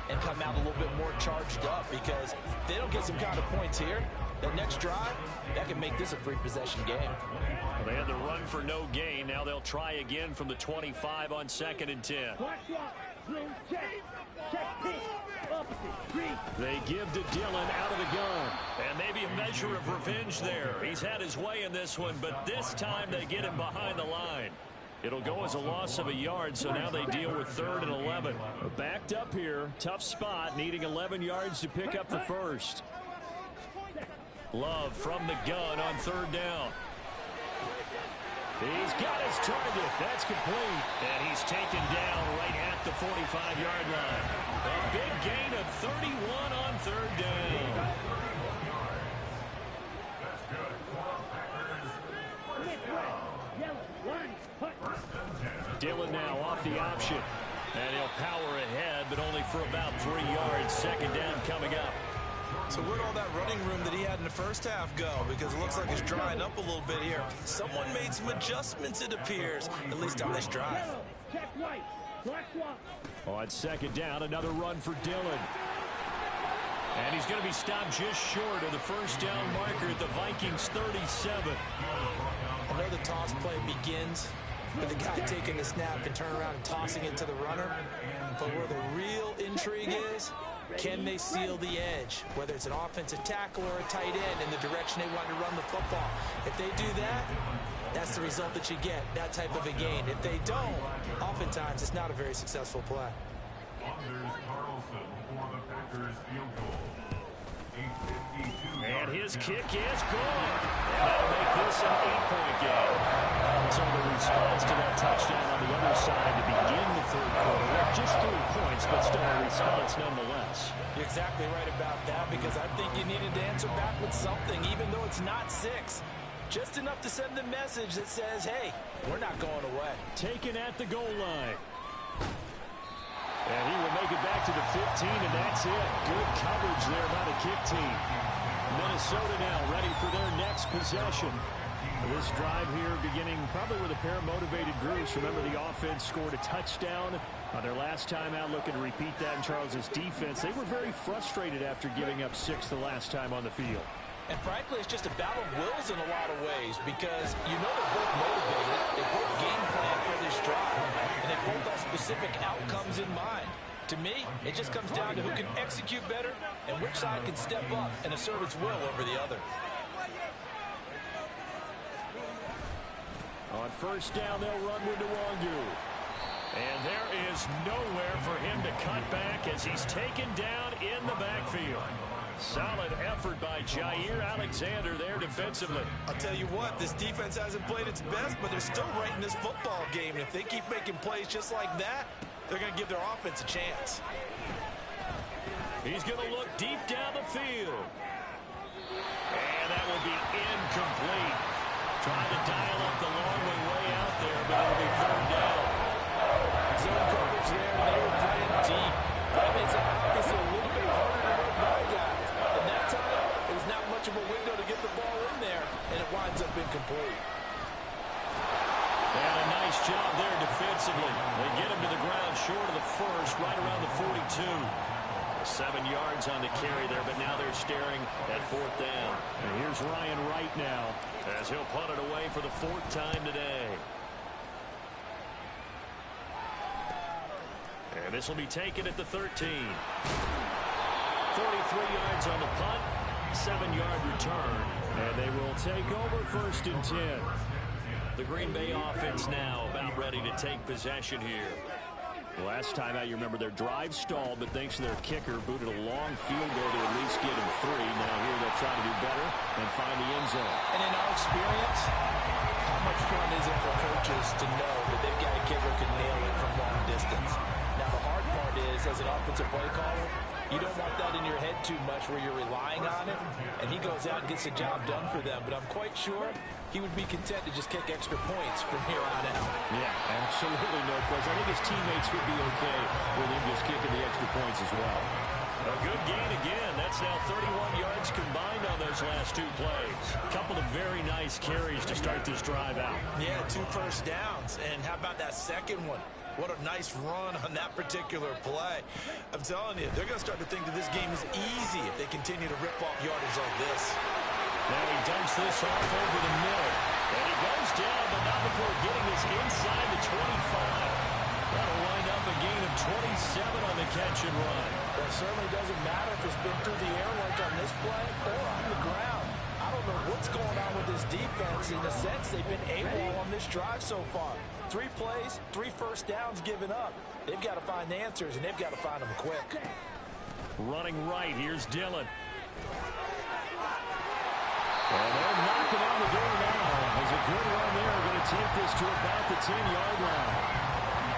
and come out a little bit more charged up, because if they don't get some kind of points here, that next drive, that can make this a free possession game. Well, they had the run for no gain. Now they'll try again from the 25 on 2nd and 10. They give to Dillon out of the gun. And maybe a measure of revenge there. He's had his way in this one, but this time they get him behind the line. It'll go as a loss of a yard, so now they deal with 3rd and 11. Backed up here, tough spot, needing 11 yards to pick up the first. Love from the gun on 3rd down. He's got his target. That's complete. And he's taken down right at the 45-yard line. A big gain of 31 on 3rd down. Dillon now off the option. And he'll power ahead, but only for about 3 yards. 2nd down coming up. So where'd all that running room that he had in the first half go? Because it looks like it's drying up a little bit here. Someone made some adjustments, it appears, at least on this drive. On second down, another run for Dillon. And he's going to be stopped just short of the first down marker at the Vikings 37. I know the toss play begins with the guy taking the snap and turn around and tossing it to the runner. But where the real intrigue is, can they seal the edge? Whether it's an offensive tackle or a tight end in the direction they want to run the football. If they do that, that's the result that you get, that type of a gain. If they don't, oftentimes it's not a very successful play. And his kick is good. And that'll make this an 8-point game. So the response to that touchdown on the other side to begin the third quarter. Just 3 points, but still a response nonetheless. You're exactly right about that, because I think you needed to answer back with something, even though it's not 6. Just enough to send the message that says, hey, we're not going away. Taken at the goal line. And he will make it back to the 15, and that's it. Good coverage there by the kick team. Minnesota now ready for their next possession. This drive here beginning probably with a pair of motivated groups. Remember, the offense scored a touchdown on their last time out. Looking to repeat that in Charles's defense. They were very frustrated after giving up 6 the last time on the field. And frankly, it's just a battle of wills in a lot of ways, because you know they're both motivated. They both game plan for this drive, and they both have specific outcomes in mind. To me, it just comes down to who can execute better and which side can step up and assert its will over the other. On first down, they'll run with Nwangu. And there is nowhere for him to cut back as he's taken down in the backfield. Solid effort by Jair Alexander there defensively. I'll tell you what, this defense hasn't played its best, but they're still right in this football game. And if they keep making plays just like that, they're going to give their offense a chance. He's going to look deep down the field. And that will be incomplete. Trying to dial up the long way out there, but it'll be third down. Zone coverage there, and they were playing deep. That makes it obviously a little bit harder to run by guys. And that time, it was not much of a window to get the ball in there, and it winds up incomplete. And a nice job there defensively. They get him to the ground short of the first, right around the 42. 7 yards on the carry there, but now they're staring at fourth down. And here's Ryan Wright now, as he'll punt it away for the 4th time today. And this will be taken at the 13. 43 yards on the punt, 7-yard return. And they will take over 1st and 10. The Green Bay offense now about ready to take possession here. Last time out, you remember their drive stalled, but thanks to their kicker, booted a long field goal to at least get him 3. Now here they'll try to do better and find the end zone. And in our experience, how much fun is it for coaches to know that they've got a kicker who can nail it from long distance? Now the hard part is, as an offensive play caller, you don't want that in your head too much where you're relying on it, and he goes out and gets the job done for them. But I'm quite sure he would be content to just kick extra points from here on out. Yeah, absolutely no question. I think his teammates would be okay with him just kicking the extra points as well. A good gain again. That's now 31 yards combined on those last 2 plays. A couple of very nice carries to start this drive out. Yeah, 2 first downs. And how about that second one? What a nice run on that particular play. I'm telling you, they're going to start to think that this game is easy if they continue to rip off yardage like this. Now he dumps this off over the middle. And he goes down, but not before getting this inside the 25. That'll wind up a gain of 27 on the catch and run. Well, it certainly doesn't matter if it's been through the air like on this play or on the ground. I don't know what's going on with this defense. In a sense, they've been AWOL on this drive so far. 3 plays, 3 first downs given up. They've got to find the answers, and they've got to find them quick. Running right, here's Dillon. And they're knocking on the door now. There's a good run there. Going to take this to about the 10-yard line.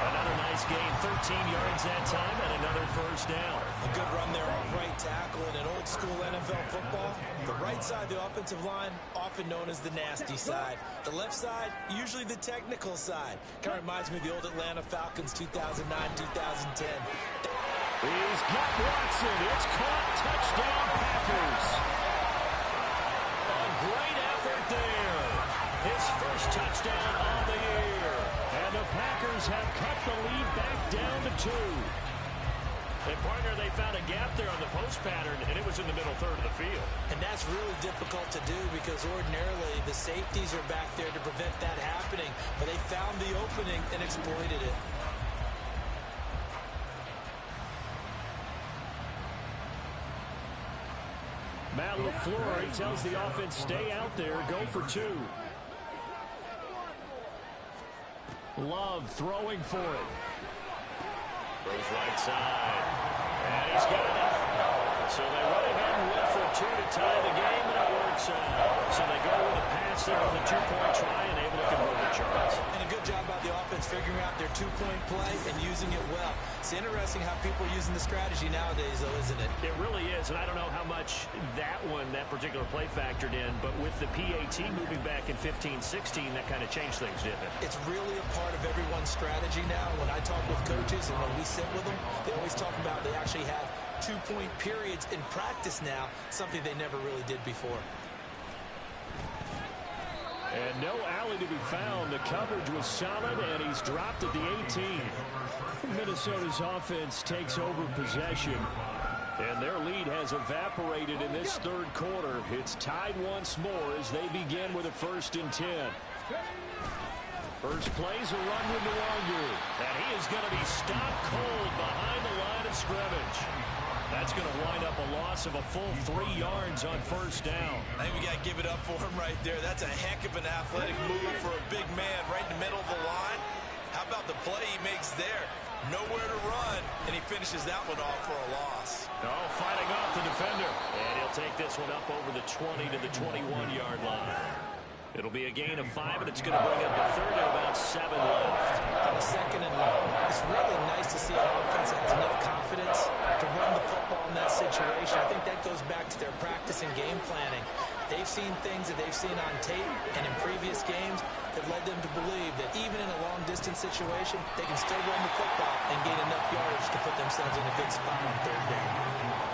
Another nice gain, 13 yards that time, and another first down. A good run there off right tackle in an old-school NFL football. The right side of the offensive line, often known as the nasty side. The left side, usually the technical side. Kind of reminds me of the old Atlanta Falcons 2009-2010. He's got Watson. It's caught. Touchdown, Packers. A great effort there. His first touchdown on the year. And the Packers have cut the lead back down to 2. And, partner, they found a gap there on the post pattern, and it was in the middle third of the field. And that's really difficult to do because ordinarily the safeties are back there to prevent that happening. But they found the opening and exploited it. Matt LaFleur, he tells the offense, stay out there, go for 2. Love throwing for it. Goes right side. And he's got it. So they run ahead and went for 2 to tie the game, and it works out. So they go with a pass there on the 2-point try and able to convert the Chargers. And a good job by the offense figuring out their 2-point play and using it well. It's interesting how people are using the strategy nowadays, though, isn't it? It really is, and I don't know how much that particular play factored in, but with the PAT moving back in 15-16, that kind of changed things, didn't it? It's really a part of everyone's strategy now. When I talk with coaches and when we sit with them, they always talk about they actually have 2-point periods in practice now, something they never really did before. And no alley to be found. The coverage was solid, and he's dropped at the 18. Minnesota's offense takes over possession, and their lead has evaporated in this third quarter. It's tied once more as they begin with a 1st and 10. First play's a run with Nwangu, and he is going to be stopped cold behind the line of scrimmage. That's going to wind up a loss of a full 3 yards on 1st down. I think we got to give it up for him right there. That's a heck of an athletic move for a big man right in the middle of the line. How about the play he makes there? Nowhere to run, and he finishes that one off for a loss. Oh, fighting off the defender. And he'll take this one up over the 20 to the 21-yard line. It'll be a gain of 5, and it's going to bring up the third at about 7 left. On a 2nd and long, it's really nice to see an offense that has enough confidence to run the football in that situation. I think that goes back to their practice and game planning. They've seen things that they've seen on tape and in previous games that led them to believe that even in a long-distance situation, they can still run the football and gain enough yardage to put themselves in a good spot on 3rd down.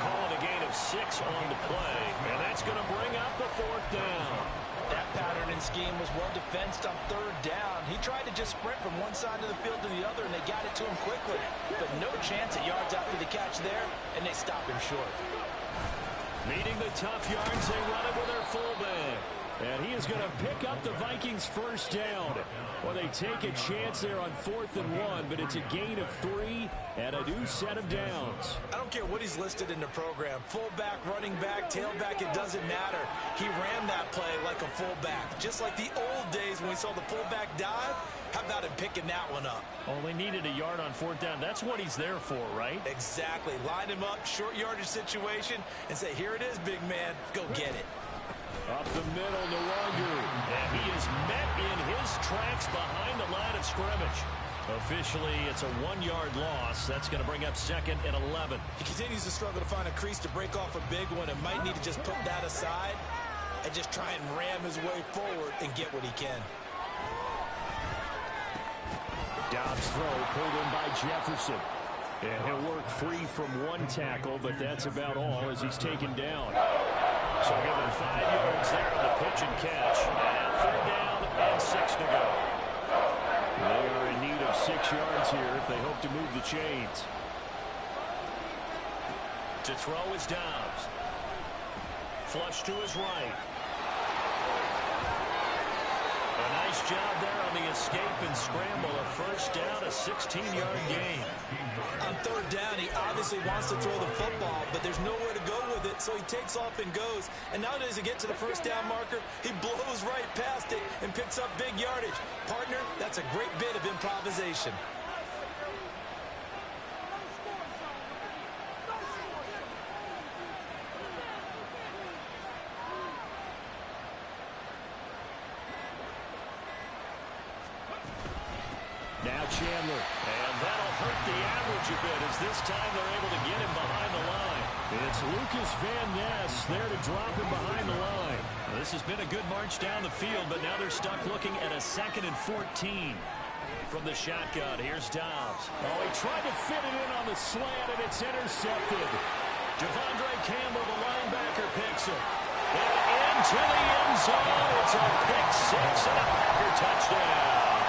Calling a gain of 6 on the play, and that's going to bring up the 4th down. That pattern and scheme was well defensed on 3rd down. He tried to just sprint from one side of the field to the other, and they got it to him quickly. But no chance at yards after the catch there, and they stopped him short. Meeting the tough yards, they run it with their fullback. And he is going to pick up the Vikings' 1st down. Well, they take a chance there on 4th and 1, but it's a gain of 3 and a new set of downs. I don't care what he's listed in the program. Fullback, running back, tailback, it doesn't matter. He ran that play like a fullback. Just like the old days when we saw the fullback dive. How about him picking that one up? Oh, they needed a yard on 4th down. That's what he's there for, right? Exactly. Line him up, short yardage situation, and say, here it is, big man. Go get it. Up the middle, Nwangu. And he is met in his tracks behind the line of scrimmage. Officially, it's a 1-yard loss. That's going to bring up 2nd and 11. He continues to struggle to find a crease to break off a big one and might need to just put that aside and just try and ram his way forward and get what he can. Dobbs' throw pulled in by Jefferson. And he'll work free from 1 tackle, but that's about all as he's taken down. So given 5 yards there on the pitch and catch. And 3rd down and 6 to go. They are in need of 6 yards here if they hope to move the chains. To throw is Dobbs. Flush to his right. A nice job there on the escape and scramble. A 1st down, a 16-yard gain. On 3rd down, he obviously wants to throw the football, but there's nowhere to go with it, so he takes off and goes. And now as he gets to the 1st down marker, he blows right past it and picks up big yardage. Partner, that's a great bit of improvisation. Now Chandler. And that'll hurt the average a bit as this time they're able to get him behind the line. It's Lucas Van Ness there to drop him behind the line. This has been a good march down the field, but now they're stuck looking at a 2nd and 14. from the shotgun. Here's Dobbs. Oh, he tried to fit it in on the slant, and it's intercepted. Devondre Campbell, the linebacker, picks it. And into the end zone. It's a pick six and a Packer touchdown.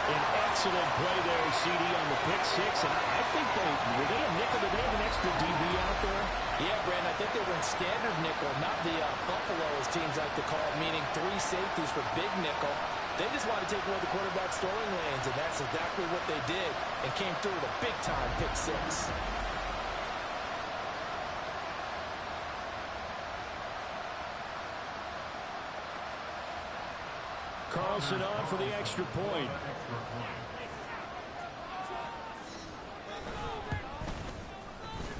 An excellent play there, CD, on the pick six. And I think were they a nickel? Did they have an extra DB out there? Yeah, Brandon, I think they were in standard nickel, not the Buffalo, as teams like to call it, meaning 3 safeties for big nickel. They just want to take away the quarterback's throwing lanes, and that's exactly what they did, and came through with a big-time pick six. Carlson on for the extra point.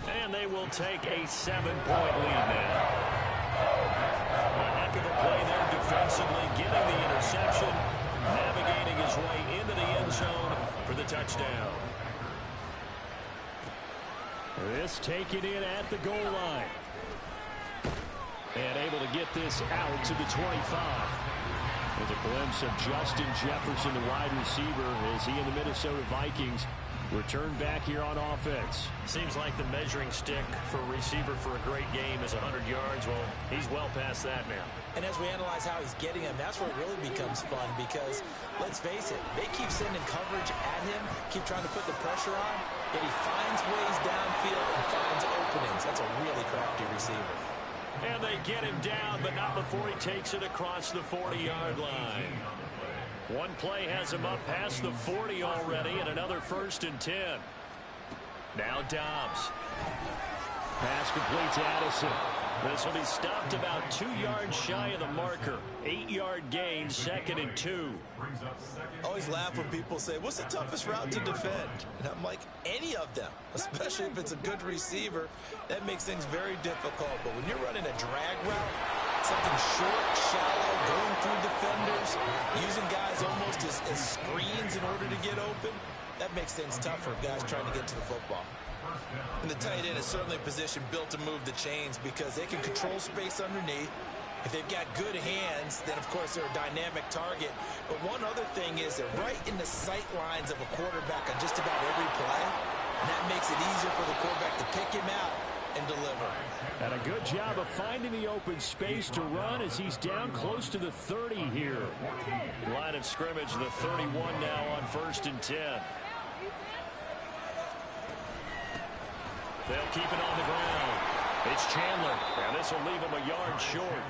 And they will take a 7-point lead now. A heck of a play there defensively, getting the interception, navigating his way into the end zone for the touchdown. This taken in at the goal line. And able to get this out to the 25. With a glimpse of Justin Jefferson, the wide receiver, as he and the Minnesota Vikings return back here on offense. Seems like the measuring stick for a receiver for a great game is 100 yards. Well, he's well past that now. And as we analyze how he's getting him, that's where it really becomes fun because, let's face it, they keep sending coverage at him, keep trying to put the pressure on, yet he finds ways downfield and finds openings. That's a really crafty receiver. And they get him down, but not before he takes it across the 40-yard line. One play has him up past the 40 already, and another 1st and 10. Now Dobbs. Pass complete to Addison. This will be stopped about 2 yards shy of the marker. 8-yard gain, 2nd and 2. I always laugh when people say, what's the toughest route to defend? And I'm like, any of them, especially if it's a good receiver. That makes things very difficult. But when you're running a drag route, something short, shallow, going through defenders, using guys almost as screens in order to get open, that makes things tough for guys trying to get to the football. And the tight end is certainly a position built to move the chains because they can control space underneath. If they've got good hands, then, of course, they're a dynamic target. But one other thing is they're right in the sight lines of a quarterback on just about every play. And that makes it easier for the quarterback to pick him out and deliver. And a good job of finding the open space to run as he's down close to the 30 here. Line of scrimmage, the 31 now on 1st and 10. They'll keep it on the ground. It's Chandler, and this will leave him a yard short.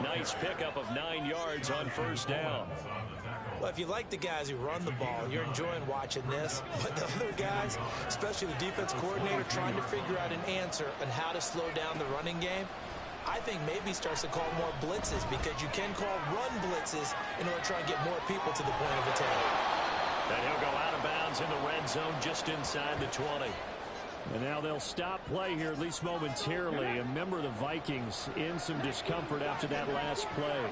Nice pickup of 9 yards on 1st down. Well, if you like the guys who run the ball, you're enjoying watching this. But the other guys, especially the defense coordinator, trying to figure out an answer on how to slow down the running game, I think maybe starts to call more blitzes because you can call run blitzes in order to try and get more people to the point of attack. And he'll go out of bounds in the red zone just inside the 20. And now they'll stop play here, at least momentarily. A member of the Vikings in some discomfort after that last play.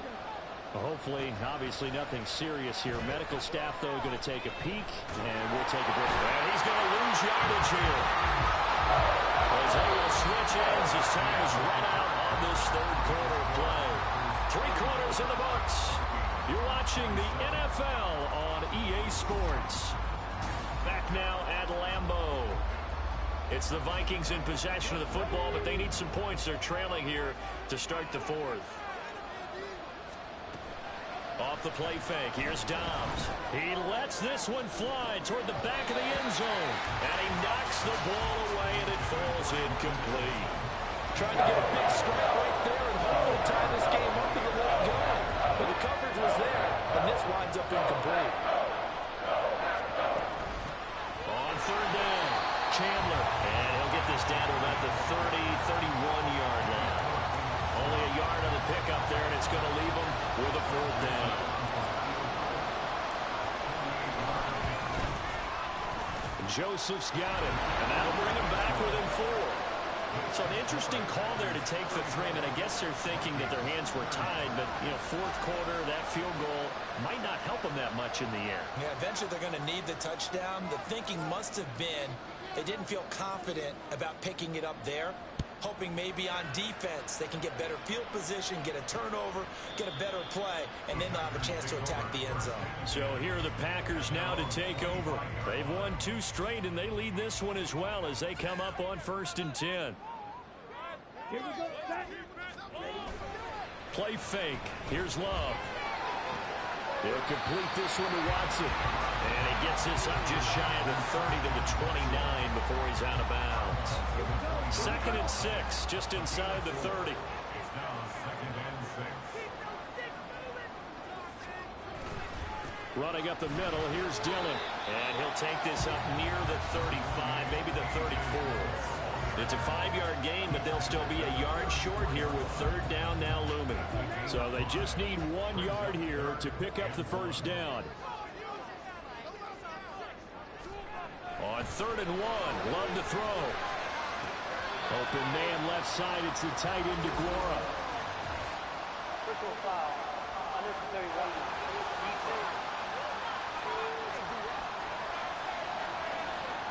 Hopefully, obviously, nothing serious here. Medical staff, though, going to take a peek, and we'll take a break. And he's going to lose yardage here. As they will switch ends as time is run out on this 3rd quarter of play. 3 quarters in the books. You're watching the NFL on EA Sports. Back now at Lambeau. It's the Vikings in possession of the football, but they need some points. They're trailing here to start the 4th. Off the play fake, here's Dobbs. He lets this one fly toward the back of the end zone. And he knocks the ball away, and it falls incomplete. Trying to get a big strike right there and hopefully tie this game up and let it go. But the coverage was there, and this winds up incomplete. On 3rd down, Chandler. And he'll get this down to about the 30, 31-yard line. Only a yard on the pickup there, and it's going to leave him with a 4th down. Joseph's got it, and that'll bring him back within 4. So an interesting call there to take the 3. And I guess they're thinking that their hands were tied, but, 4th quarter, that field goal might not help them that much in the air. Yeah, eventually they're going to need the touchdown. The thinking must have been they didn't feel confident about picking it up there. hoping maybe on defense they can get better field position, get a turnover, get a better play, and then they'll have a chance to attack the end zone. So here are the Packers now to take over. They've won 2 straight, and they lead this one as well as they come up on 1st and 10. Here we go. Play fake. Here's Love. He'll complete this one to Watson. And he gets this up just shy of the 30 to the 29 before he's out of bounds. 2nd and 6, just inside the 30. Running up the middle, here's Dillon. And he'll take this up near the 35, maybe the 34. It's a 5-yard gain, but they'll still be a yard short here with 3rd down now looming. So they just need 1 yard here to pick up the 1st down. On 3rd and 1, Love to throw. Open man left side, it's the tight end DeGuara. Personal foul. Unnecessary running.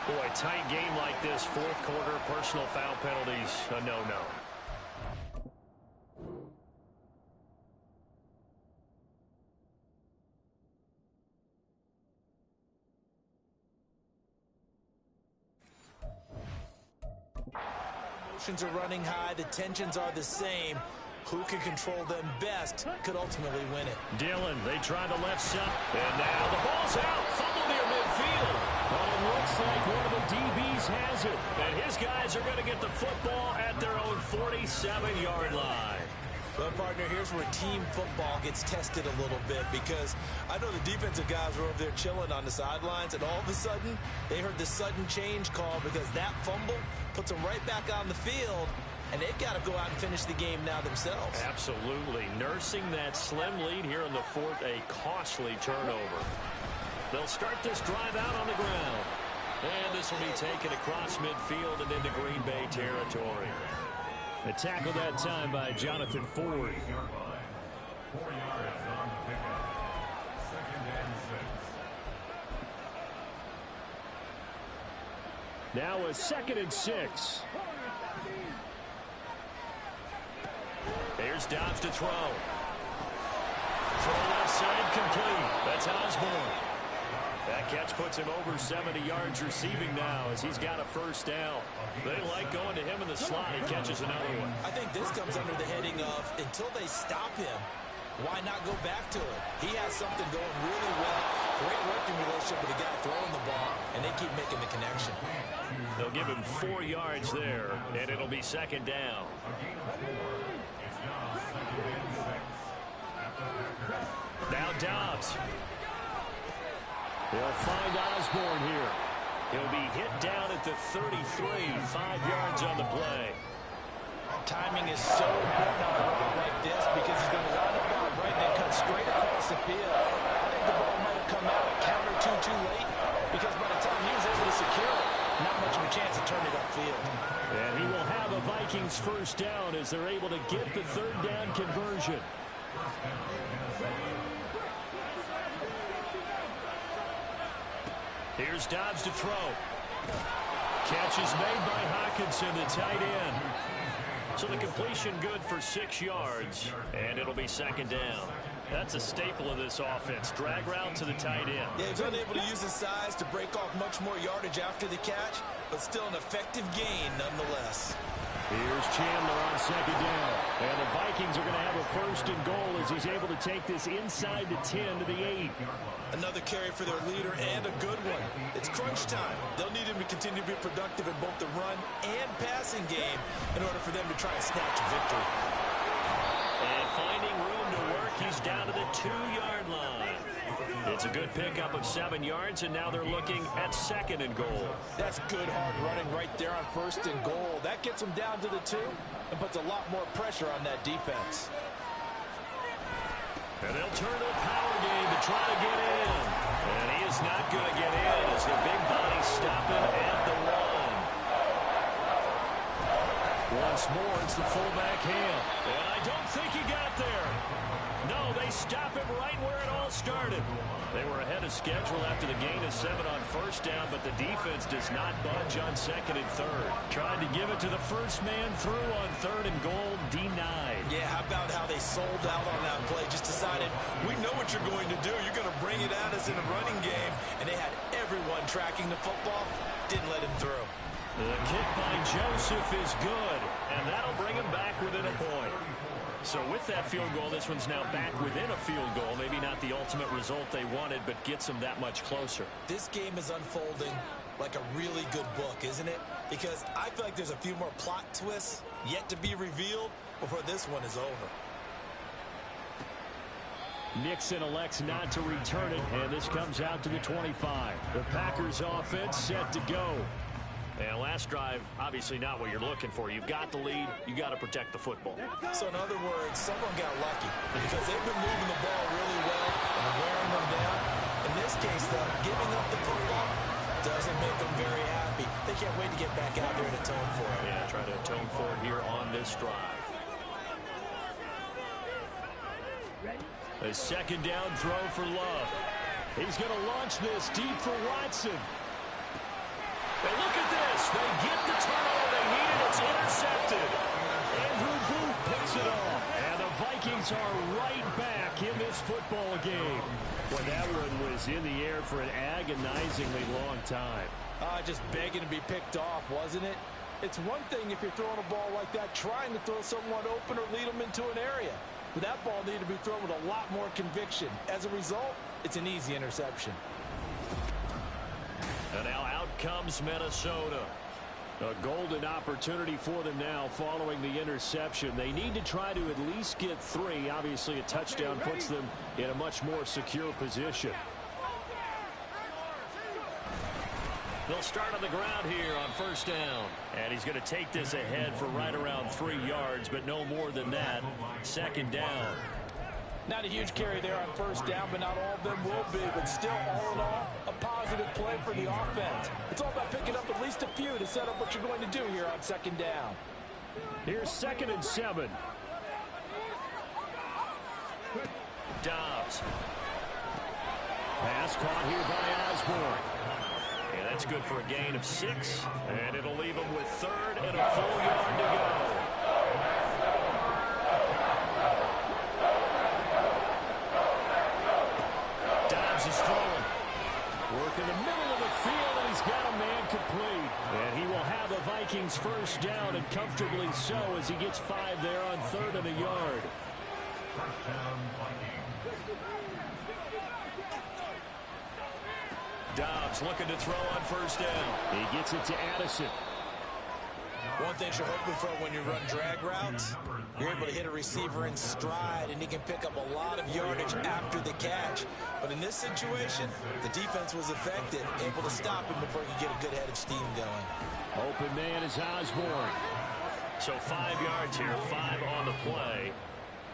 Boy, tight game like this, 4th quarter, personal foul penalties, a no-no. Emotions are running high, the tensions are the same. Who can control them best could ultimately win it. Dillon, they try the left side, and now the ball's out, fumble near midfield. But it looks like one of the DBs has it, and his guys are going to get the football at their own 47-yard line. Well, partner, here's where team football gets tested a little bit, because I know the defensive guys were over there chilling on the sidelines, and all of a sudden, they heard the sudden change call because that fumble puts them right back on the field, and they've got to go out and finish the game now themselves. Absolutely. Nursing that slim lead here in the 4th, a costly turnover. They'll start this drive out on the ground. And this will be taken across midfield and into Green Bay territory. A tackle that time by Jonathan Ford. Now a 2nd and 6. Here's Dobbs to throw. Throw left side complete. That's Osborne. That catch puts him over 70 yards receiving now as he's got a 1st down. They like going to him in the slot. He catches another one. I think this comes under the heading of until they stop him, why not go back to it? He has something going really well. Great working relationship with the guy throwing the ball, and they keep making the connection. They'll give him 4 yards there, and it'll be 2nd down. Now Dobbs. They'll find Osborne here. He'll be hit down at the 33, 5 yards on the play. Timing is so important on a run like this because he's going to line up out right and then cut straight across the field. I think the ball might have come out a count or two too late because by the time he was able to secure it, not much of a chance to turn it upfield. And he will have a Vikings 1st down as they're able to get the 3rd down conversion. Here's Dobbs to throw. Catch is made by Hawkinson, the tight end. So the completion good for 6 yards, and it'll be 2nd down. That's a staple of this offense. Drag route to the tight end. Yeah, he's unable to use his size to break off much more yardage after the catch, but still an effective gain nonetheless. Here's Chandler on 2nd down. And the Vikings are going to have a 1st and goal as he's able to take this inside the 10 to the 8. Another carry for their leader and a good one. It's crunch time. They'll need him to continue to be productive in both the run and passing game in order for them to try and snatch a victory. And finding room to work, he's down to the 2-yard line. It's a good pickup of 7 yards, and now they're looking at 2nd and goal. That's good hard running right there on 1st and goal. That gets them down to the 2 and puts a lot more pressure on that defense. And they'll turn to a power game to try to get in. And he is not going to get in as the big body stopping at the 1. Once more, it's the fullback Ham. And I don't think he got there. No, they stop him right where it all started. They were ahead of schedule after the gain of 7 on first down, but the defense does not budge on second and third. Tried to give it to the first man through on third and goal, denied. Yeah, how about how they sold out on that play? Just decided, we know what you're going to do. You're going to bring it at us in a running game. And they had everyone tracking the football. Didn't let him through. The kick by Joseph is good, and that'll bring him back within a point. So with that field goal, this one's now back within a field goal. Maybe not the ultimate result they wanted, but gets them that much closer. This game is unfolding like a really good book, isn't it? Because I feel like there's a few more plot twists yet to be revealed before this one is over. Nixon elects not to return it, and this comes out to the 25. The Packers offense set to go. And last drive, obviously not what you're looking for. You've got the lead. You got to protect the football. So in other words, someone got lucky because they've been moving the ball really well and wearing them down. In this case, though, giving up the football doesn't make them very happy. They can't wait to get back out there and atone for it. Yeah, try to atone for it here on this drive. A second down throw for Love. He's going to launch this deep for Watson. And look at this. They get the turnover they needed. It's intercepted. Andrew Booth picks it off. And the Vikings are right back in this football game. Well, that one was in the air for an agonizingly long time. Just begging to be picked off, wasn't it? It's one thing if you're throwing a ball like that, trying to throw someone open or lead them into an area. But that ball needed to be thrown with a lot more conviction. As a result, it's an easy interception. And now out comes Minnesota. A golden opportunity for them now following the interception. They need to try to at least get 3. Obviously, a touchdown puts them in a much more secure position. They'll start on the ground here on first down. And he's going to take this ahead for right around 3 yards, but no more than that. Second down. Not a huge carry there on first down, but not all of them will be. But still, all in all, a positive play for the offense. It's all about picking up at least a few to set up what you're going to do here on second down. Here's 2nd and 7. Dobbs. Pass caught here by Osborne. And that's good for a gain of 6. And it'll leave him with 3rd and a full yard to go. Is throwing. Work in the middle of the field, and he's got a man complete. And he will have the Vikings first down, and comfortably so as he gets 5 there on 3rd and a yard. Dobbs looking to throw on first down. He gets it to Addison. One thing you're hoping for when you run drag routes, you're able to hit a receiver in stride, and he can pick up a lot of yardage after the catch. But in this situation, the defense was effective, able to stop him before he could get a good head of steam going. Open man is Osborne. So 5 yards here, 5 on the play.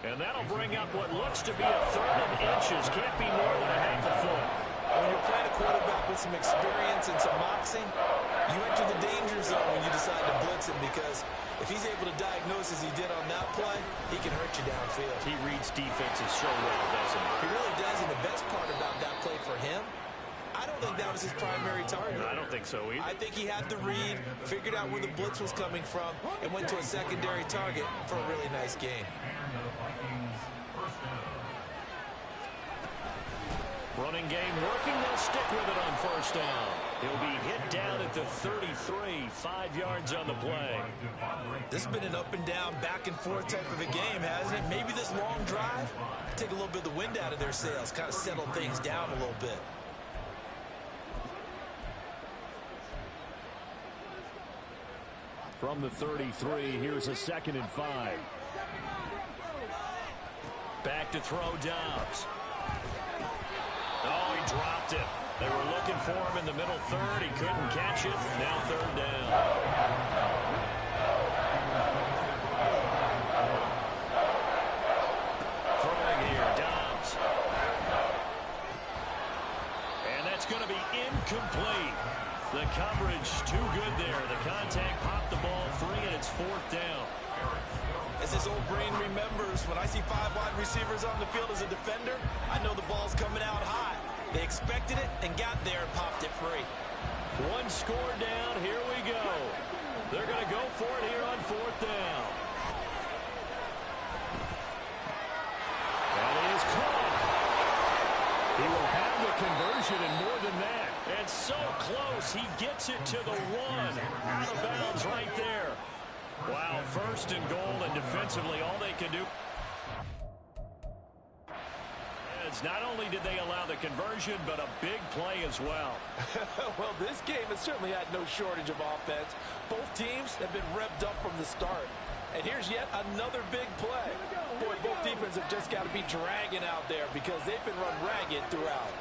And that'll bring up what looks to be a 3rd and inches. Can't be more than a half a foot. When you're playing a quarterback with some experience and some moxie, you enter the danger zone when you decide to blitz him, because if he's able to diagnose as he did on that play, he can hurt you downfield. He reads defenses so well, doesn't he? He really does, and the best part about that play for him, I don't think that was his primary target. I don't think so either. I think he had the read, figured out where the blitz was coming from, and went to a secondary target for a really nice gain. Running game working. They'll stick with it on first down. He'll be hit down at the 33, 5 yards on the play. This has been an up and down, back and forth type of a game, hasn't it? Maybe this long drive, take a little bit of the wind out of their sails, kind of settle things down a little bit. From the 33, here's a 2nd and 5. Back to throw Dobbs. Oh, he dropped it. They were looking for him in the middle 3rd. He couldn't catch it. Now 3rd down. Throwing here, Dobbs. And that's going to be incomplete. The coverage too good there. The contact popped the ball free, and it's 4th down. As As his old brain remembers, when I see 5 wide receivers on the field as a defender, I know the ball's coming out hot. They expected it and got there and popped it free. One score down. Here we go. They're going to go for it here on 4th down. That is caught. He will have the conversion and more than that. And so close. He gets it to the 1. Out of bounds right there. Wow, 1st and goal, and defensively all they can do. Not only did they allow the conversion, but a big play as well. Well, this game has certainly had no shortage of offense. Both teams have been revved up from the start. And here's yet another big play. Boy, both defenses have just got to be dragging out there because they've been run ragged throughout.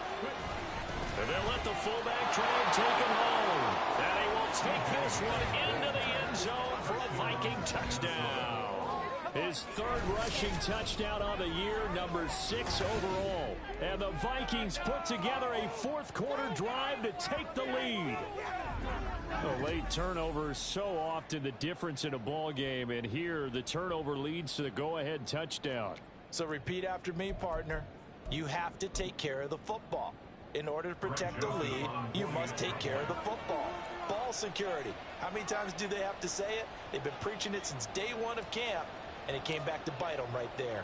And they'll let the fullback try and take him home. And he will take this one into the end zone for a Viking touchdown. His 3rd rushing touchdown on the year, number 6 overall. And the Vikings put together a 4th quarter drive to take the lead. The late turnover is so often the difference in a ball game, and here the turnover leads to the go-ahead touchdown. So repeat after me, partner. You have to take care of the football. In order to protect the lead, you must take care of the football. Ball security. How many times do they have to say it? They've been preaching it since day 1 of camp. And it came back to bite them right there.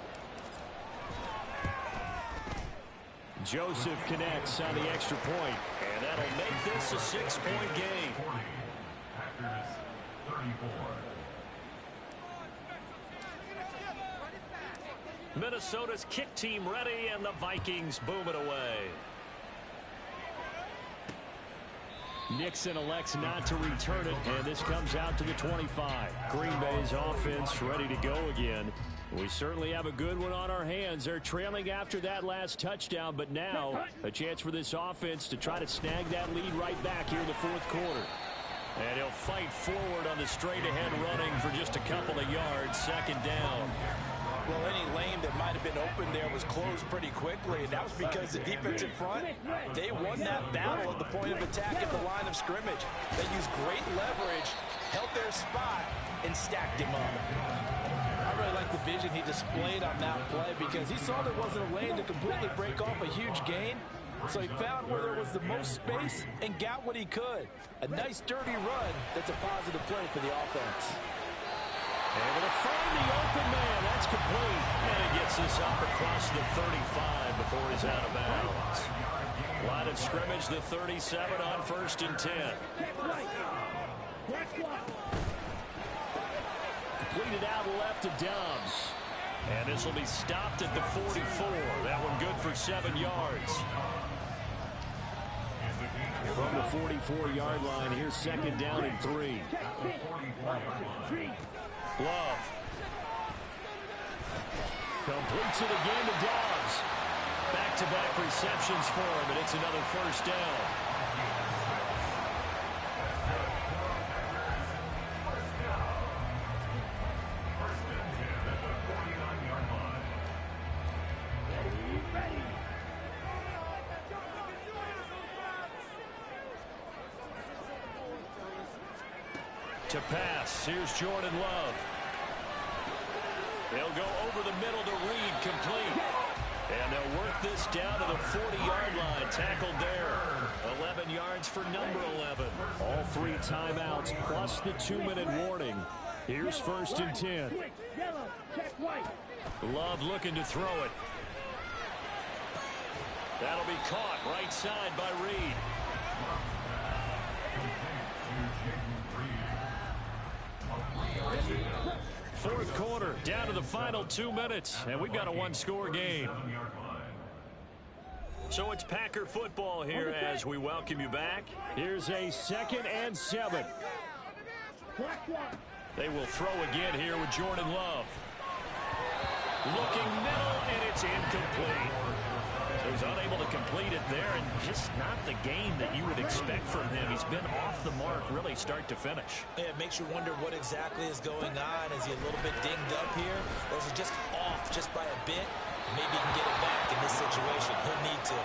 Joseph connects on the extra point, and that'll make this a 6-point game. Minnesota's kick team ready, and the Vikings boom it away. Nixon elects not to return it, and this comes out to the 25. Green Bay's offense ready to go again. We certainly have a good one on our hands. They're trailing after that last touchdown, but now a chance for this offense to try to snag that lead right back here in the 4th quarter. And he'll fight forward on the straight-ahead running for just a couple of yards. 2nd down. Well, any lane that might have been open there was closed pretty quickly, and that was because the defensive front, they won that battle at the point of attack at the line of scrimmage. They used great leverage, held their spot, and stacked him up. I really like the vision he displayed on that play because he saw there wasn't a lane to completely break off a huge gain, so he found where there was the most space and got what he could. A nice, dirty run that's a positive play for the offense. Able to find the open man. That's complete. And he gets this up across the 35 before he's out of bounds. Line of scrimmage, the 37 on 1st and 10. Completed out left to Dobbs. And this will be stopped at the 44. That one good for 7 yards. From the 44-yard line, here's 2nd down and 3. Love. Completes it again to Dobbs. Back-to-back receptions for him, and it's another 1st down. To pass, here's Jordan Love. They'll go over the middle to Reed, complete. And they'll work this down to the 40-yard line, tackled there. 11 yards for number 11. All 3 timeouts plus the 2-minute warning. Here's 1st and 10. Love looking to throw it. That'll be caught right side by Reed. Fourth quarter, down to the final 2 minutes, and we've got a 1-score game. So it's Packer football here as we welcome you back. Here's a 2nd and 7. They will throw again here with Jordan Love. Looking middle, and it's incomplete. So he's unable to complete it there, and just not the game that you would expect from him. He's been off the mark really start to finish. Yeah, it makes you wonder what exactly is going on. Is he a little bit dinged up here, or is he just off just by a bit? Maybe he can get it back in this situation. He'll need to.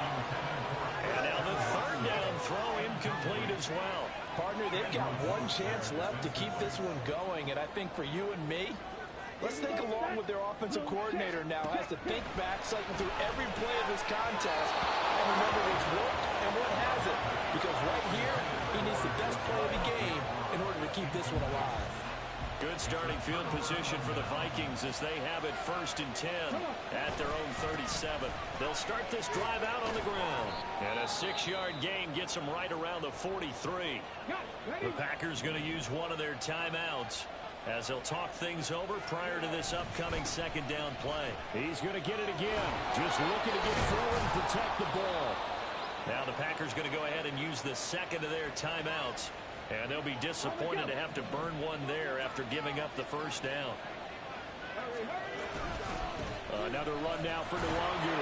And now the 3rd down throw incomplete as well. Partner, they've got one chance left to keep this one going, and I think for you and me, Let's think along with their offensive coordinator now has to think back, cycle through every play of this contest, and remember what's worked and what hasn't. Because right here, he needs the best play of the game in order to keep this one alive. Good starting field position for the Vikings as they have it 1st and 10 at their own 37. They'll start this drive out on the ground. And a 6-yard gain gets them right around the 43. The Packers going to use one of their timeouts as they'll talk things over prior to this upcoming 2nd down play. He's going to get it again. Just looking to get forward and protect the ball. Now the Packers going to go ahead and use the 2nd of their timeouts. And they'll be disappointed to have to burn one there after giving up the 1st down. Another run now for Nwangu.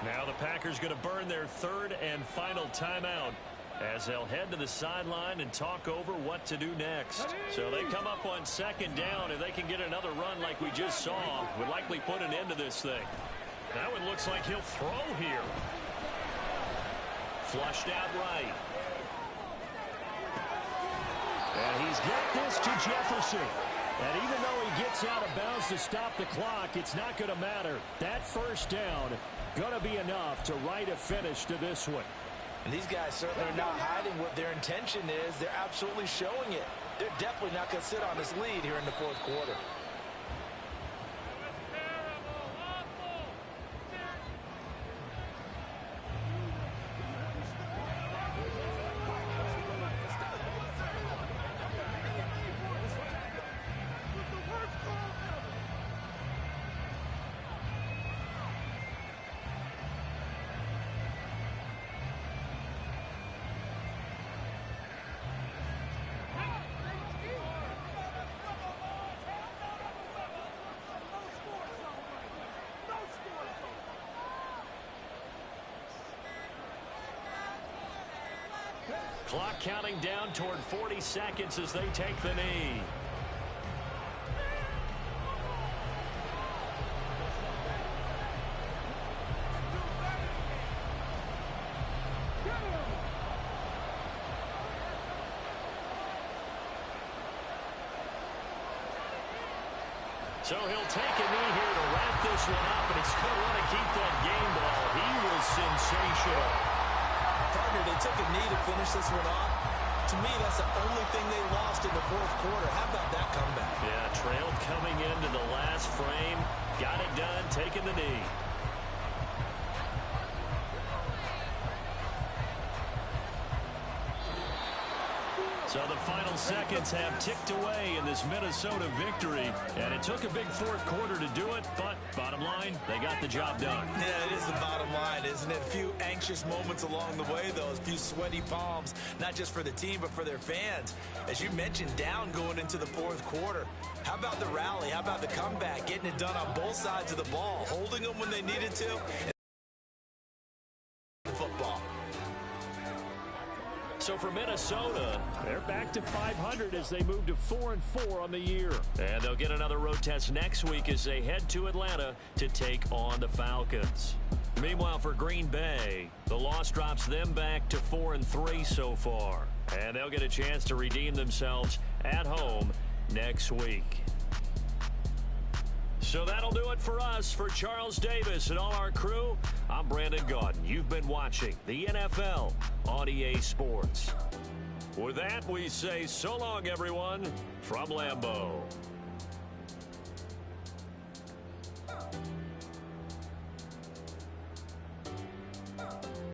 Now the Packers going to burn their 3rd and final timeout as they'll head to the sideline and talk over what to do next. So they come up on 2nd down. If they can get another run like we just saw, would likely put an end to this thing. Now it looks like he'll throw here. Flushed out right. And he's got this to Jefferson. And even though he gets out of bounds to stop the clock, it's not going to matter. That 1st down going to be enough to write a finish to this one. And these guys certainly are not hiding what their intention is. They're absolutely showing it. They're definitely not going to sit on this lead here in the 4th quarter. Clock counting down toward 40 seconds as they take the knee. So he'll take a knee here to wrap this one up, and he's going to want to keep that game ball. He was sensational. Partner, they took a knee to finish this one off. To me, that's the only thing they lost in the 4th quarter. How about that comeback? Yeah, trailed coming into the last frame. Got it done, taking the knee. So the final seconds have ticked away in this Minnesota victory. And it took a big 4th quarter to do it, but bottom line, they got the job done. Yeah, it is the bottom line, isn't it? A few anxious moments along the way, though. A few sweaty palms, not just for the team, but for their fans. As you mentioned, down going into the 4th quarter. How about the rally? How about the comeback? Getting it done on both sides of the ball. Holding them when they needed to. And football. So for Minnesota, they're back to 500 as they move to 4-4 on the year. And they'll get another road test next week as they head to Atlanta to take on the Falcons. Meanwhile, for Green Bay, the loss drops them back to 4-3 so far. And they'll get a chance to redeem themselves at home next week. So that'll do it for us. For Charles Davis and all our crew, I'm Brandon Gaudin. You've been watching the NFL on EA Sports. With that, we say so long, everyone, from Lambeau.